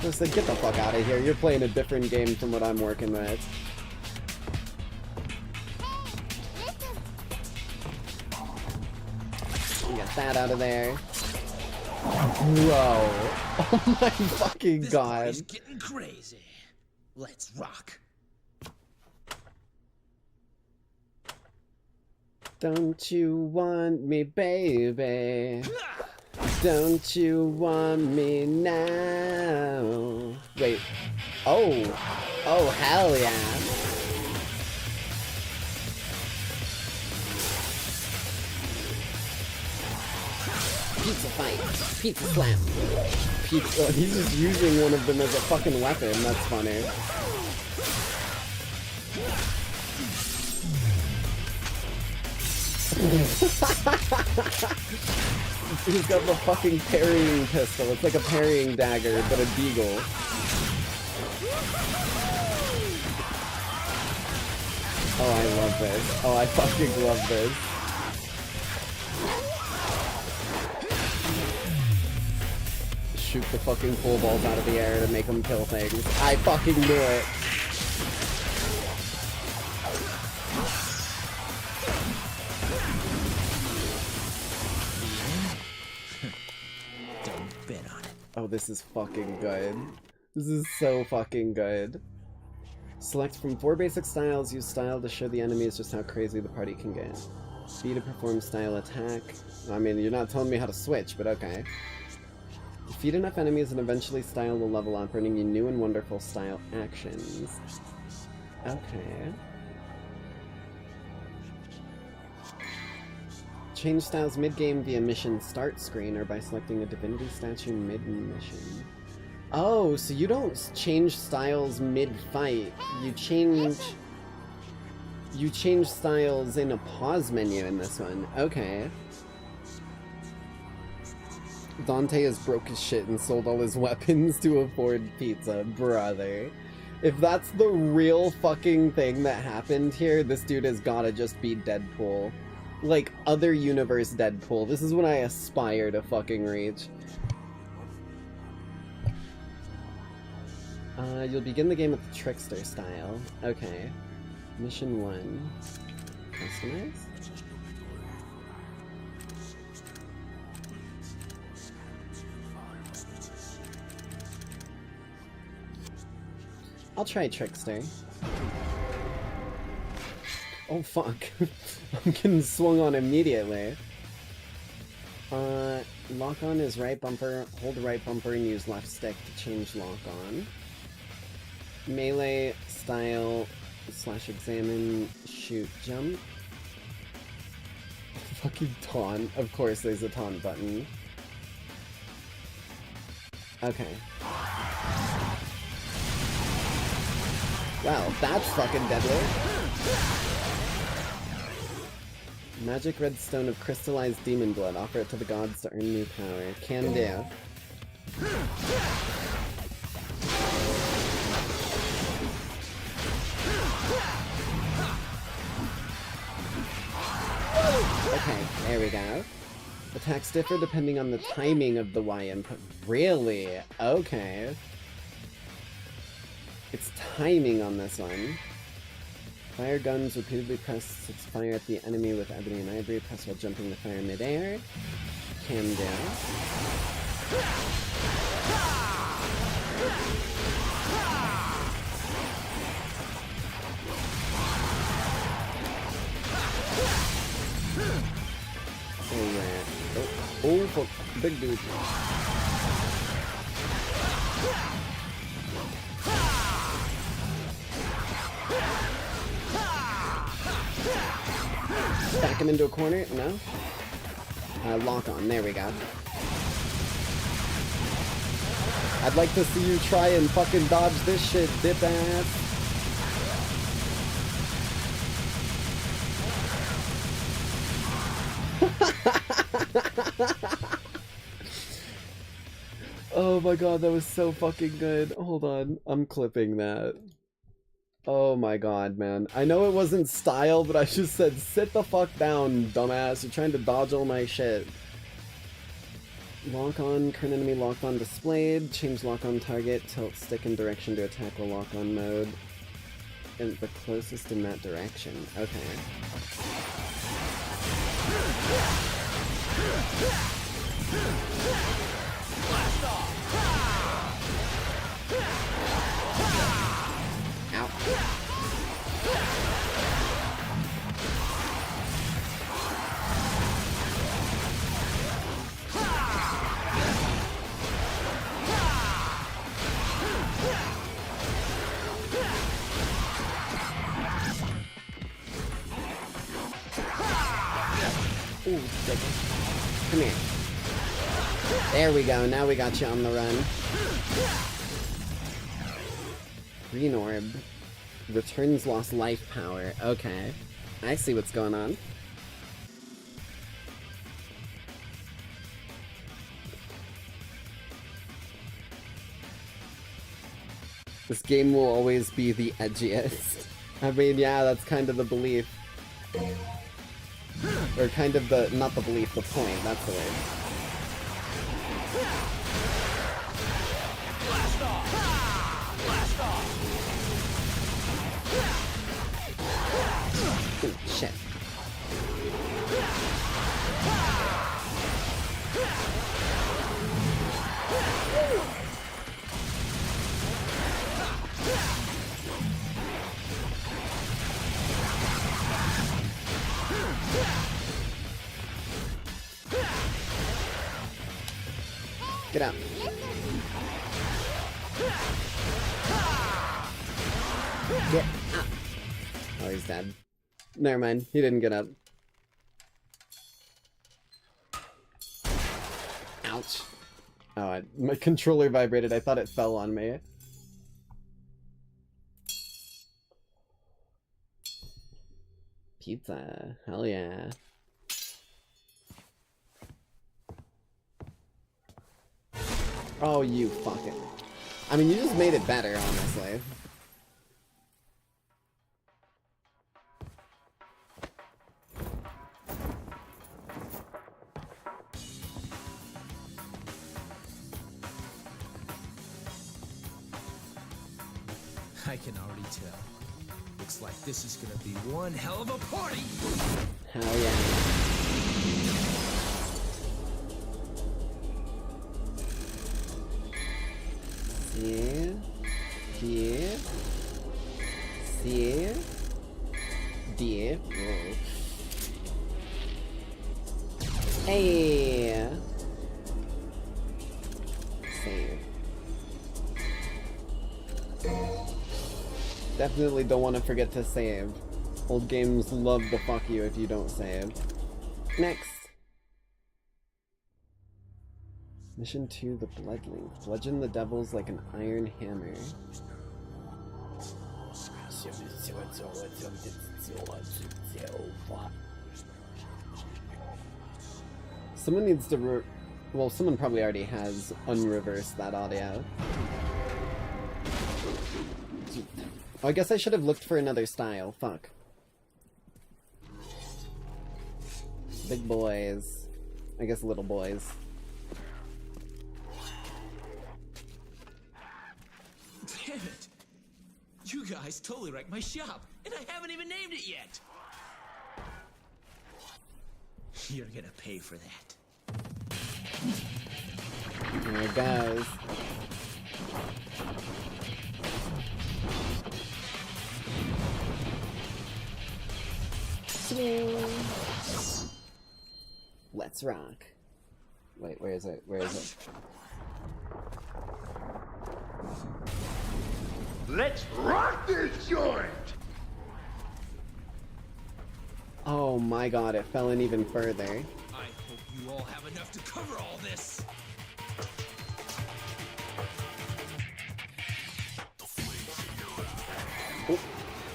Just said, get the fuck out of here. You're playing a different game from what I'm working with. Get that out of there. Whoa. Oh my fucking god. This party's getting crazy. Let's rock. Don't you want me, baby? Don't you want me now? Wait. Oh. Oh, hell yeah. Pizza fight. Pizza slam. Pizza. Oh, he's just using one of them as a fucking weapon. That's funny. He's got the fucking parrying pistol. It's like a parrying dagger, but a deagle. Oh, I love this. Oh, I fucking love this. Shoot the fucking pool balls out of the air to make them kill things. I fucking knew it. Don't bet on it. Oh, this is fucking good. This is so fucking good. Select from 4 basic styles. Use style to show the enemies just how crazy the party can get. B to perform style attack. I mean, you're not telling me how to switch, but okay. Defeat enough enemies and eventually style will level up, earning you new and wonderful style actions. Okay. Change styles mid-game via mission start screen or by selecting a divinity statue mid-mission. Oh, so you don't change styles mid-fight. You change styles in a pause menu in this one. Okay. Dante has broke his shit and sold all his weapons to afford pizza, brother. If that's the real fucking thing that happened here, this dude has gotta just be Deadpool. Like, other universe Deadpool. This is what I aspire to fucking reach. You'll begin the game with the Trickster style. Okay. Mission 1. Customize? I'll try Trickster. Oh fuck. I'm getting swung on immediately. Lock on is right bumper, hold right bumper and use left stick to change lock on. Melee style / examine, shoot, jump. Fucking taunt. Of course there's a taunt button. Okay. Wow, that's fucking deadly. Magic red stone of crystallized demon blood. Offer it to the gods to earn new power. Can do. Okay, there we go. Attacks differ depending on the timing of the Y input. Really? Okay. It's timing on this one. Fire guns repeatedly press fire at the enemy with ebony and ivory. Press while jumping the fire midair. Cam down. Oh, fuck. Big dude. Back him into a corner? No? Lock on. There we go. I'd like to see you try and fucking dodge this shit, dip ass. Oh my god, that was so fucking good. Hold on. I'm clipping that. Oh my god, man. I know it wasn't style, but I just said, sit the fuck down, dumbass. You're trying to dodge all my shit. Lock on, current enemy locked on displayed. Change lock on target, tilt stick in direction to attack while lock on mode. And the closest in that direction. Okay. Ow. Ooh, come here. There we go, now we got you on the run. Green orb. Returns lost life power. Okay. I see what's going on. This game will always be the edgiest. I mean, yeah, that's kind of the belief. Or kind of the, not the belief, the point, that's the word. Blast off! Blast off! Ooh, shit. Get out. Get up. Oh, he's dead. Never mind. He didn't get up. Ouch. Oh, my controller vibrated. I thought it fell on me. Pizza. Hell yeah. Oh, you fucking... I mean, you just made it better, honestly. I can already tell. Looks like this is gonna be one hell of a party! Hell yeah. See? Here? See? Dear. Whoa. Hey! Save. Definitely don't want to forget to save. Old games love to fuck you if you don't save. Next. Mission 2, the Bloodlink. Bludgeon the devils like an iron hammer. Someone needs to well, someone probably already has unreversed that audio. Oh, I guess I should have looked for another style. Fuck. Big boys. I guess little boys. Damn it! You guys totally wrecked my shop, and I haven't even named it yet! You're gonna pay for that. There it goes. Let's rock. Wait, where is it? Where is it? Let's rock this joint! Oh my god, it fell in even further. I hope you all have enough to cover all this. Oh,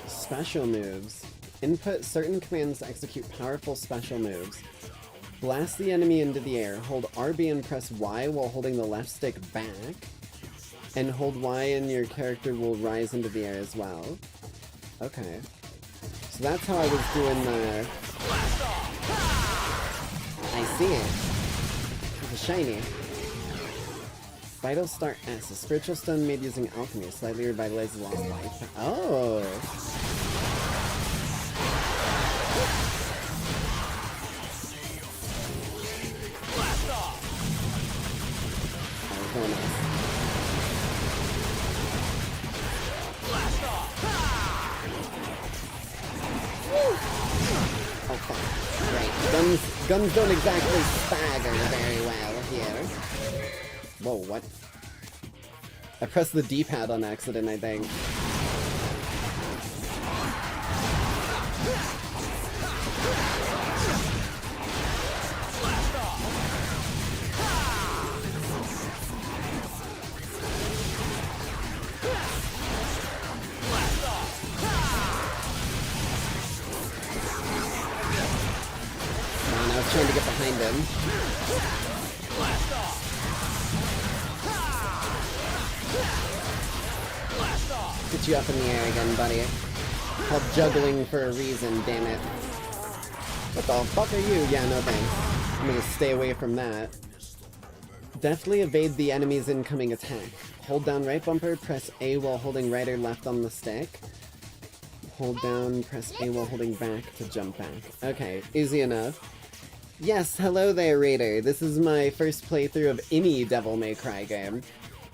special moves. Input certain commands to execute powerful special moves. Blast the enemy into the air. Hold RB and press Y while holding the left stick back. And hold Y and your character will rise into the air as well. Okay. So that's how I was doing the... I see it. It's a shiny. Vital Star S. A spiritual stone made using alchemy. Slightly revitalizes lost life. Oh! That was very nice. Oh fuck. Right. Guns don't exactly stagger very well here. Whoa, what? I pressed the D-pad on accident, I think. I was trying to get behind him. Get you up in the air again, buddy. Called juggling for a reason, damn it. What the fuck are you? Yeah, no thanks. I'm gonna stay away from that. Deftly evade the enemy's incoming attack. Hold down right bumper, press A while holding right or left on the stick. Hold down, press A while holding back to jump back. Okay, easy enough. Yes, hello there, Raider. This is my first playthrough of any Devil May Cry game.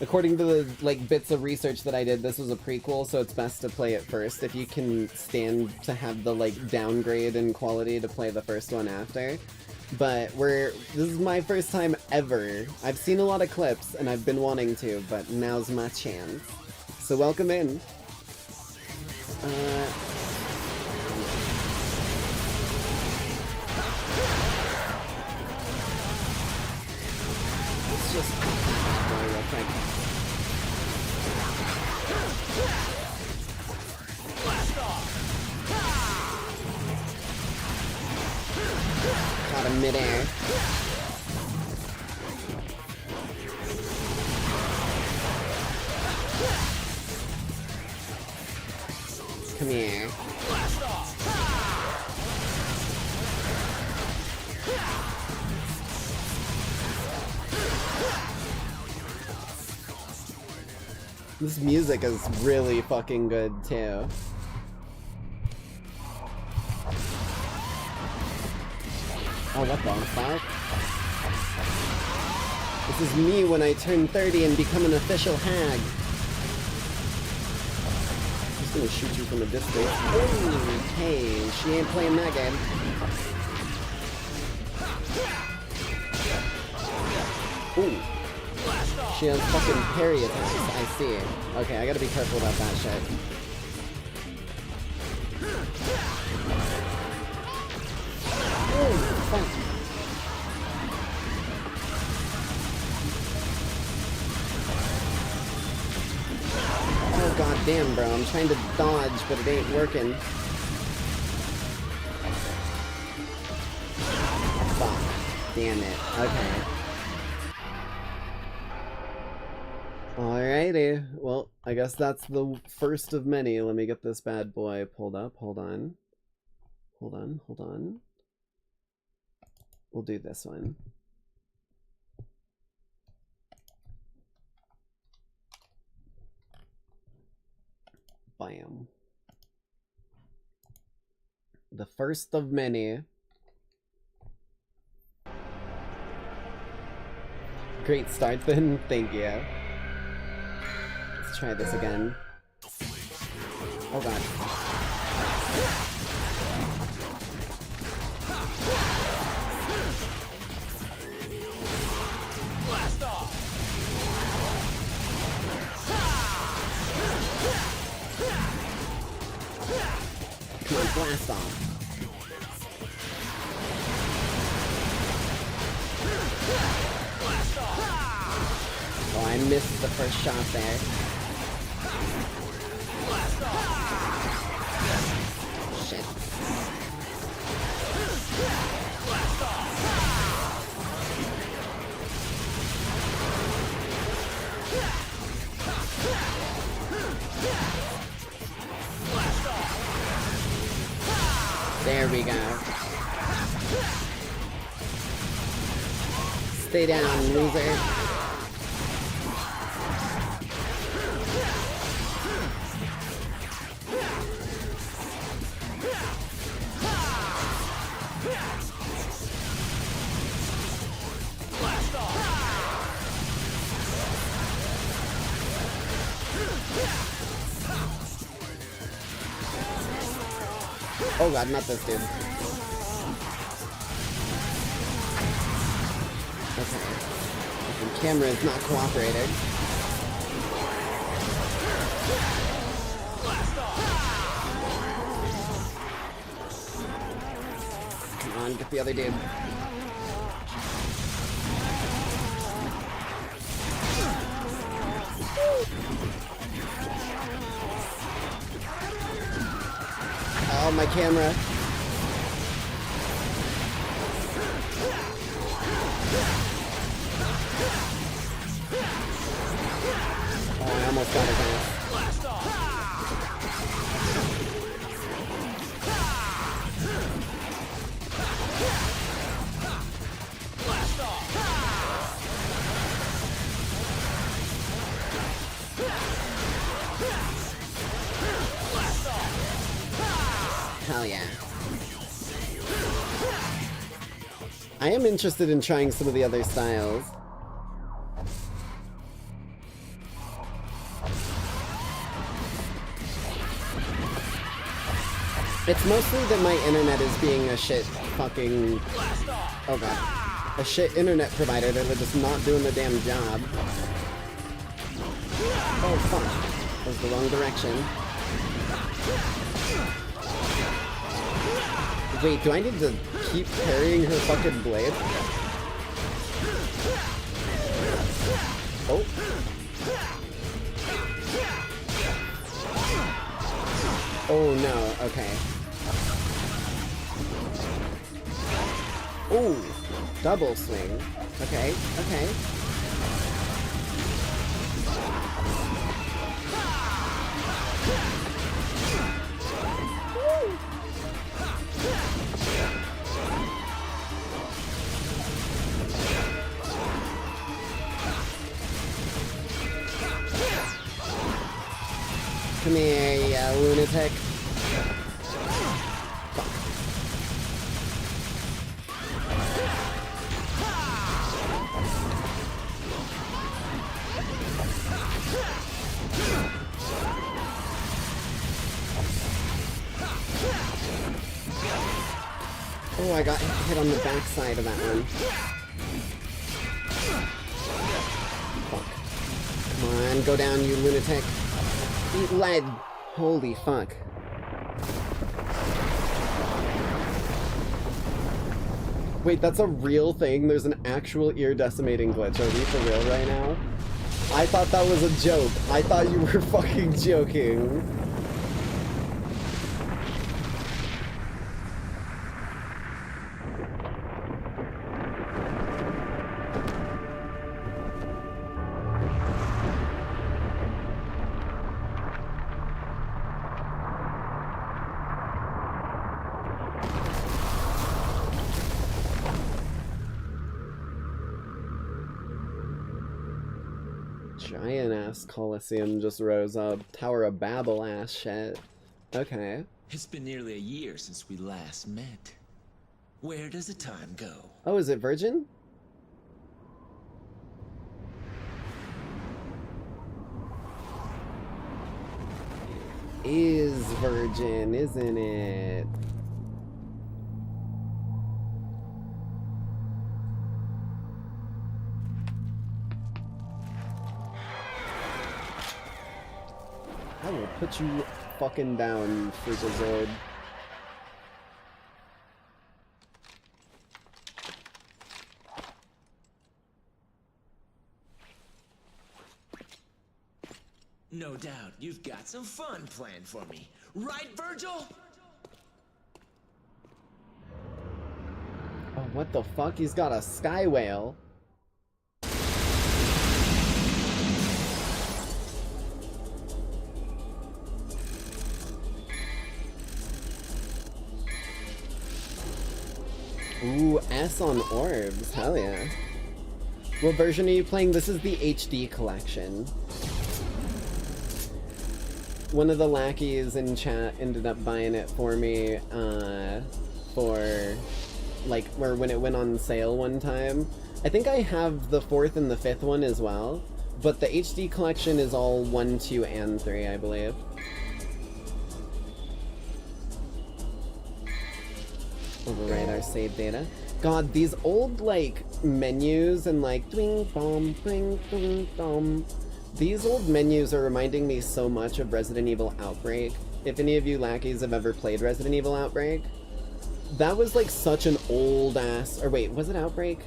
According to the, bits of research that I did, this was a prequel, so it's best to play it first if you can stand to have the, downgrade in quality to play the first one after. But this is my first time ever. I've seen a lot of clips, and I've been wanting to, but now's my chance. So welcome in. Let's just go real quick. Caught him midair. Come here. This music is really fucking good too. Oh, what the fuck? This is me when I turn 30 and become an official hag. I'm just gonna shoot you from a distance. Okay, she ain't playing that game. Ooh. She has fucking parry attacks, I see. Okay, I gotta be careful about that shit. Oh, fuck. Oh god damn, bro, I'm trying to dodge, but it ain't working. Fuck. Damn it. Okay. Alrighty, well, I guess that's the first of many. Let me get this bad boy pulled up. Hold on. Hold on, hold on. We'll do this one. Bam. The first of many. Great start then, thank you. Let's try this again. Oh god. Blast off. Come on, blast off. Oh, I missed the first shot there. Shit. There we go. Stay down, loser. Oh god, not this dude. Okay. The camera is not cooperating. Come on, get the other dude. Oh, my camera. Oh, I almost got his ass. Hell yeah. I am interested in trying some of the other styles. It's mostly that my internet is being a shit fucking... Oh god. A shit internet provider that are just not doing the damn job. Oh fuck. That was the wrong direction. Wait, do I need to keep parrying her fucking blade? Oh. Oh no, okay. Oh, double swing. Okay, okay. Come here, you lunatic. Fuck. Oh, I got hit on the backside of that one. Fuck. Come on, go down, you lunatic. Eat lead. Holy fuck. Wait, that's a real thing? There's an actual ear decimating glitch. Are we for real right now? I thought that was a joke. I thought you were fucking joking. Giant-ass Coliseum just rose up. Tower of Babel-ass shit. Okay. It's been nearly a year since we last met. Where does the time go? Oh, is it Virgin? It is Virgin, isn't it? I will put you fucking down, Freakazoid. No doubt you've got some fun planned for me. Right, Virgil? Oh, what the fuck? He's got a sky whale. Ooh, S on orbs. Hell yeah. What version are you playing? This is the HD collection. One of the lackeys in chat ended up buying it for me, for, like, when it went on sale one time. I think I have the 4th and the 5th one as well, but the HD collection is all 1, 2, and 3, I believe. Overwrite our save data. God, these old, like, menus and, like, dwing bom, dwing dwing dom. These old menus are reminding me so much of Resident Evil Outbreak. If any of you lackeys have ever played Resident Evil Outbreak, that was, like, such an old-ass... Or wait, was it Outbreak?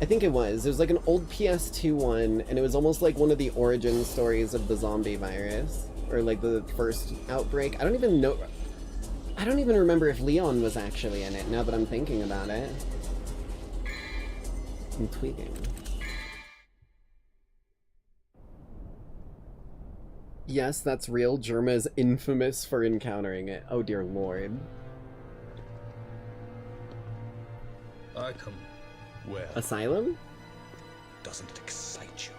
I think it was. It was, like, an old PS2 one, and it was almost like one of the origin stories of the zombie virus. Or, like, the first Outbreak. I don't even know... I don't even remember if Leon was actually in it, now that I'm thinking about it. I'm tweaking. Yes, that's real. Germa is infamous for encountering it. Oh dear lord. I come well. Asylum? Doesn't it excite you?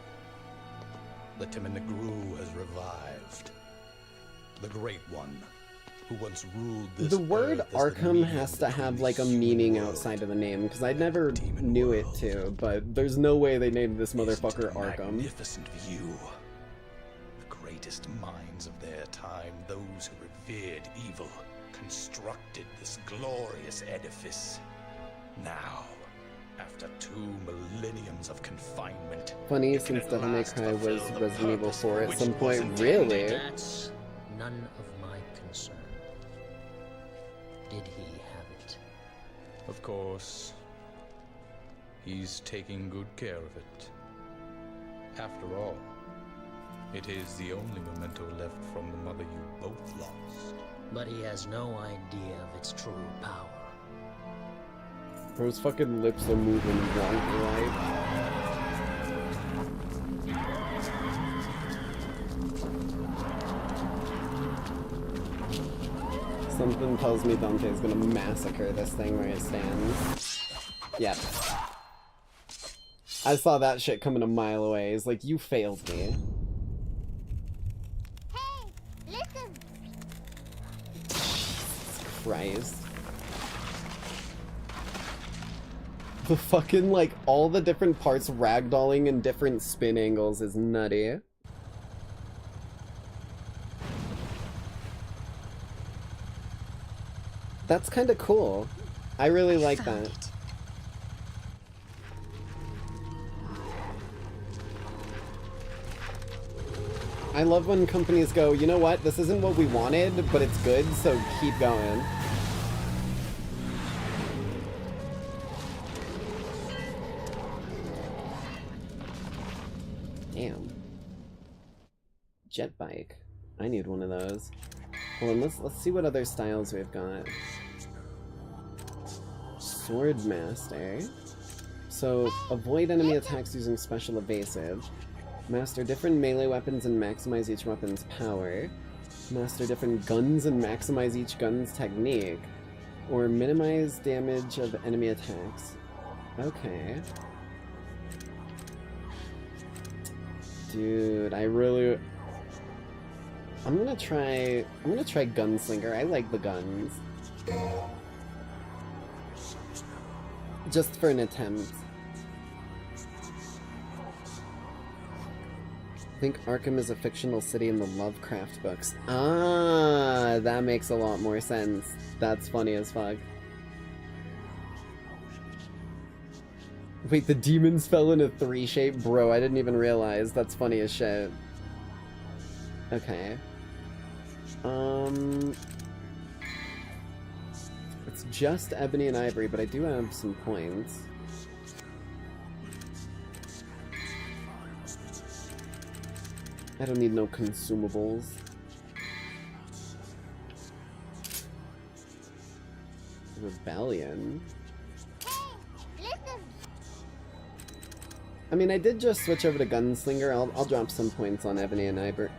The Timinagru has revived. The Great One, who once ruled this The word earth as the Arkham medium has to have between like a the meaning world outside of the name, because I never knew it to, but there's no way they named this motherfucker Arkham. Magnificent view. The greatest minds of their time, those who revered evil, constructed this glorious edifice. Now, after 2 millenniums of confinement, Funny, it can since at Devil May last Cry was fulfill the Resident Evil purpose 4 for at which some it was point, intended. really? That's none of my concern. Did he have it? Of course. He's taking good care of it. After all, it is the only memento left from the mother you both lost. But he has no idea of its true power. Bro's fucking lips are moving wonky like. Something tells me Dante's gonna massacre this thing where it stands. Yep. I saw that shit coming a mile away. It's like, you failed me. Hey, listen. Jesus Christ. The fucking, like, all the different parts ragdolling in different spin angles is nutty. That's kind of cool. I really like that. I love when companies go, you know what, this isn't what we wanted, but it's good, so keep going. Damn. Jet bike. I need one of those. Hold on, let's see what other styles we've got. Swordmaster. So, avoid enemy attacks using special evasive. Master different melee weapons and maximize each weapon's power. Master different guns and maximize each gun's technique. Or minimize damage of enemy attacks. Okay. Dude, I'm gonna try Gunslinger. I like the guns. Just for an attempt. I think Arkham is a fictional city in the Lovecraft books. Ah, that makes a lot more sense. That's funny as fuck. Wait, the demons fell in a 3 shape? Bro, I didn't even realize. That's funny as shit. Okay. It's just ebony and ivory, but I do have some points. I don't need no consumables. Rebellion. I mean, I did just switch over to Gunslinger. I'll drop some points on Ebony and Ivory.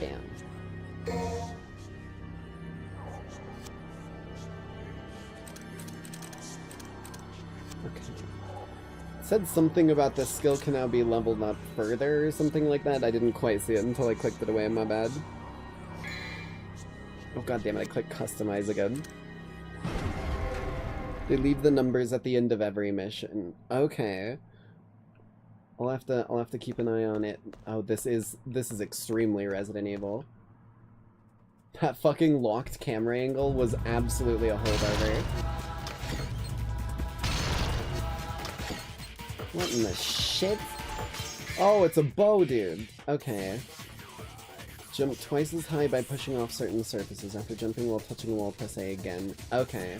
Bam. Okay. It said something about this skill can now be leveled up further or something like that. I didn't quite see it until I clicked it away, my bad. Oh god damn it, I clicked customize again. They leave the numbers at the end of every mission. Okay. I'll have to keep an eye on it. Oh, this is extremely Resident Evil. That fucking locked camera angle was absolutely a holdover. What in the shit? Oh, it's a bow, dude. Okay. Jump twice as high by pushing off certain surfaces. After jumping while touching a wall, press A again. Okay.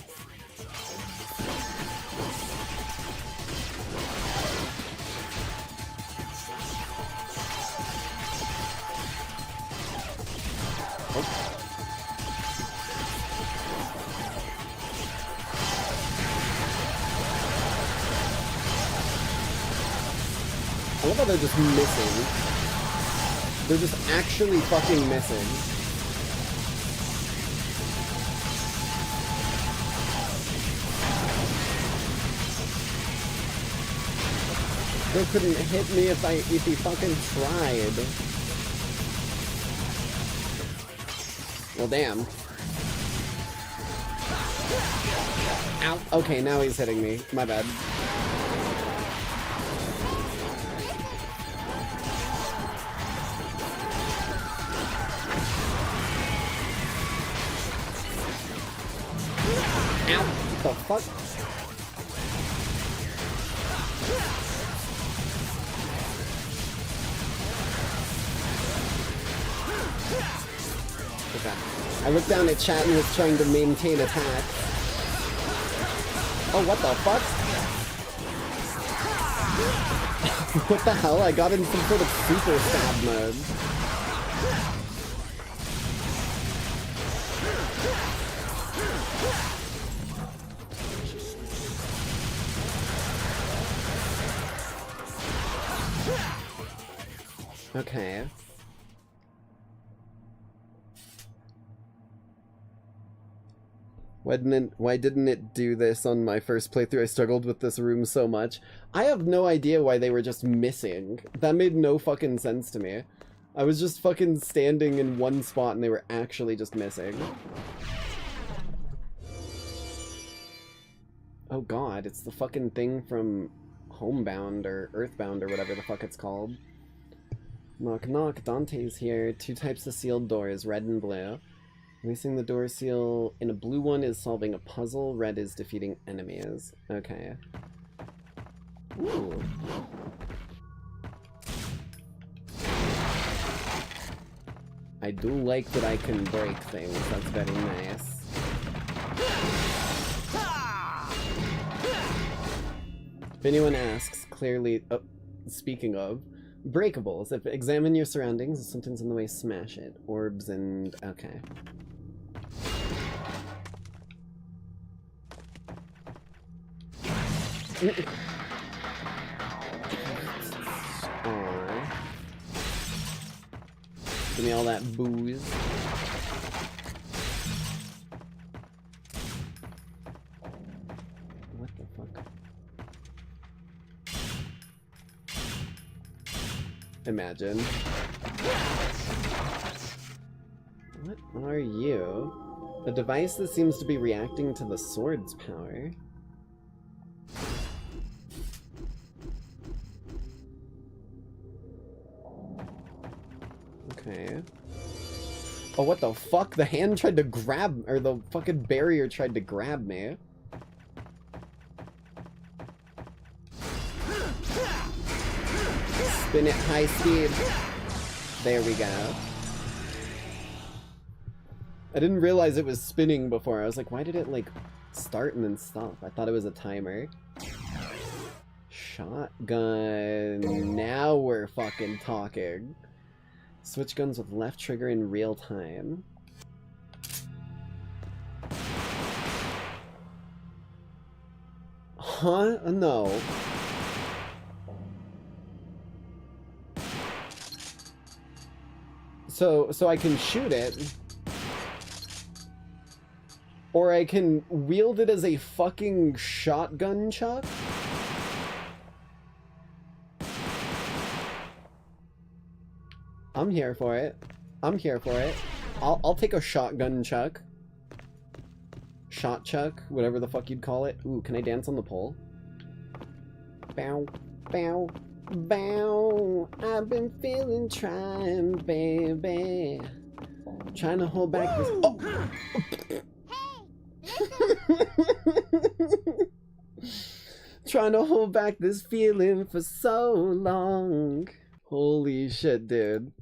I love how they're just missing. They're just actually fucking missing. They couldn't hit me if he fucking tried. Well, damn. Ow. Okay, now he's hitting me. My bad. Ow. What the fuck? Okay. I looked down at chat and was trying to maintain attack. Oh, what the fuck? What the hell? I got in some sort of super stab mode. Okay. Why didn't it do this on my first playthrough? I struggled with this room so much. I have no idea why they were just missing. That made no fucking sense to me. I was just fucking standing in one spot and they were actually just missing. Oh god, it's the fucking thing from Homebound or Earthbound or whatever the fuck it's called. Knock knock, Dante's here. 2 types of sealed doors, red and blue. Releasing the door seal in a blue one is solving a puzzle, red is defeating enemies. Okay. Ooh. I do like that I can break things, that's very nice. If anyone asks, clearly... Oh, speaking of... Breakables. If examine your surroundings, if something's in the way, smash it. Orbs and... okay. Aww. Give me all that booze. What the fuck? Imagine. What are you? A device that seems to be reacting to the sword's power. Okay. Oh, what the fuck? The hand tried to grab, or the fucking barrier tried to grab me. Spin it high speed. There we go. I didn't realize it was spinning before. I was like, why did it, like, start and then stop? I thought it was a timer. Shotgun. Now we're fucking talking. Switch guns with left trigger in real time. Huh? No. So I can shoot it. Or I can wield it as a fucking shotgun chuck? I'm here for it. I'm here for it. I'll take a shotgun chuck. Shot chuck, whatever the fuck you'd call it. Ooh, can I dance on the pole? Bow, bow, bow. I've been feeling trying, baby. Trying to hold back this. Oh! Trying to hold back this feeling for so long. Holy shit, dude.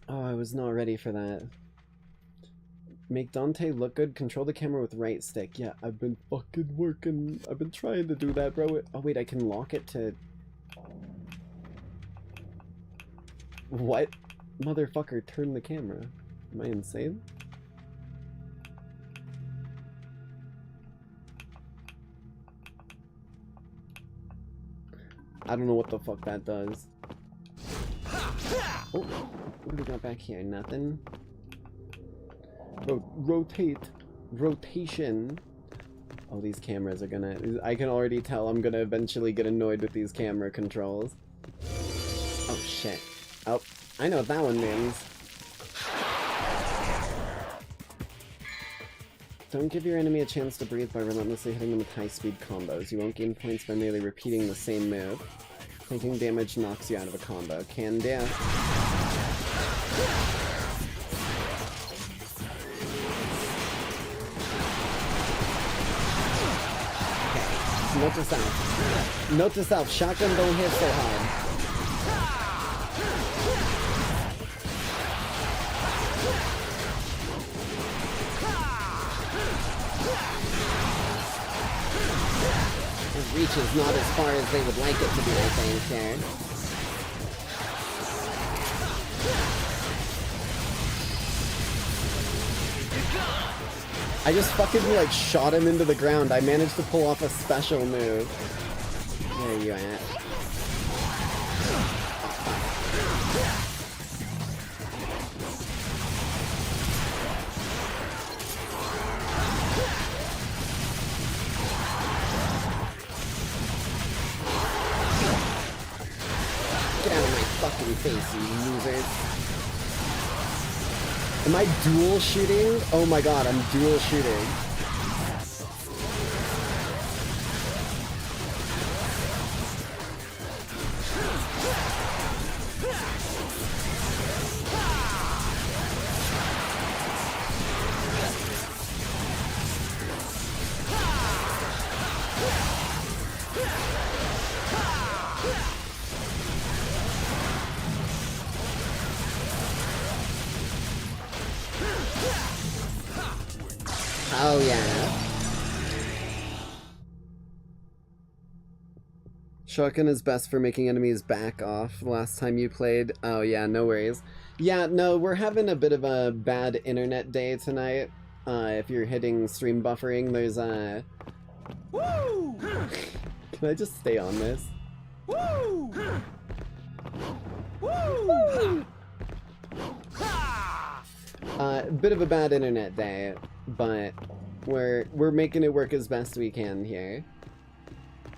Oh, I was not ready for that. Make Dante look good. Control the camera with right stick. Yeah, I've been fucking working. I've been trying to do that, bro. Oh, wait, I can lock it to... What? Motherfucker, turn the camera. Am I insane? I don't know what the fuck that does. Oh, what do we got back here? Nothing. Rotate. Rotation. Oh, these cameras are gonna... I can already tell I'm gonna eventually get annoyed with these camera controls. Oh, shit. Oh, I know what that one means. Don't give your enemy a chance to breathe by relentlessly hitting them with high-speed combos. You won't gain points by merely repeating the same move. Taking damage knocks you out of a combo. Can do. Okay. Note to self. Note to self. Shotgun don't hit so hard. reaches not as far as they would like it to be, I think, here. I just fucking, like, shot him into the ground. I managed to pull off a special move. Where are you at? Get out of my fucking face, you losers. Am I dual shooting? Oh my god, I'm dual shooting. Oh yeah. Shotgun is best for making enemies back off. Last time you played. Oh yeah, no worries. Yeah, no, we're having a bit of a bad internet day tonight. If you're hitting stream buffering, there's a... Woo! Can I just stay on this? Woo! Woo! Bit of a bad internet day, but we're making it work as best we can here.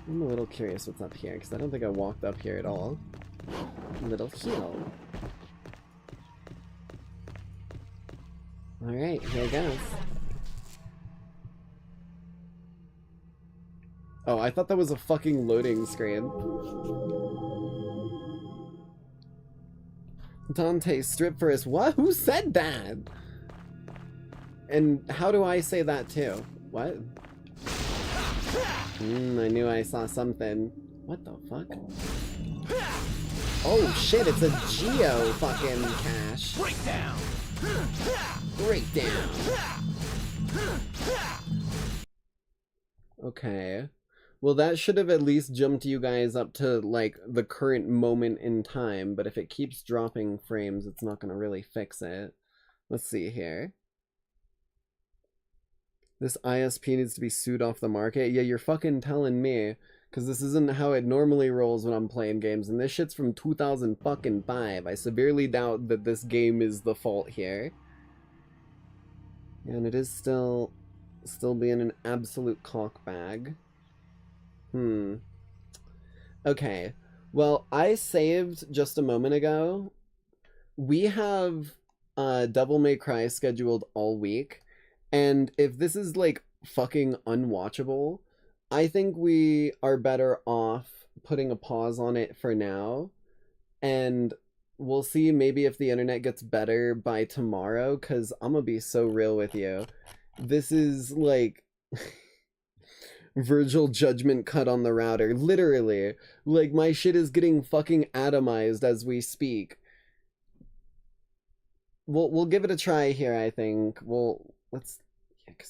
I'm a little curious what's up here, because I don't think I walked up here at all. Little heal. Alright, here goes. Oh, I thought that was a fucking loading screen. Dante, strip for us. What? Who said that? And how do I say that too? What? I knew I saw something. What the fuck? Oh shit, it's a Geo fucking cache. Breakdown! Breakdown! Okay. Well, that should have at least jumped you guys up to, like, the current moment in time, but if it keeps dropping frames, it's not gonna really fix it. Let's see here. This ISP needs to be sued off the market? Yeah, you're fucking telling me, because this isn't how it normally rolls when I'm playing games, and this shit's from 2005. I severely doubt that this game is the fault here. And it is still being an absolute cockbag. Okay. Well, I saved just a moment ago. We have Devil May Cry scheduled all week. And if this is, like, fucking unwatchable, I think we are better off putting a pause on it for now. And we'll see maybe if the internet gets better by tomorrow, because I'm gonna be so real with you. This is, like... Virgil Judgment cut on the router. Literally. Like, my shit is getting fucking atomized as we speak. We'll give it a try here, I think. Let's... Yeah, 'cause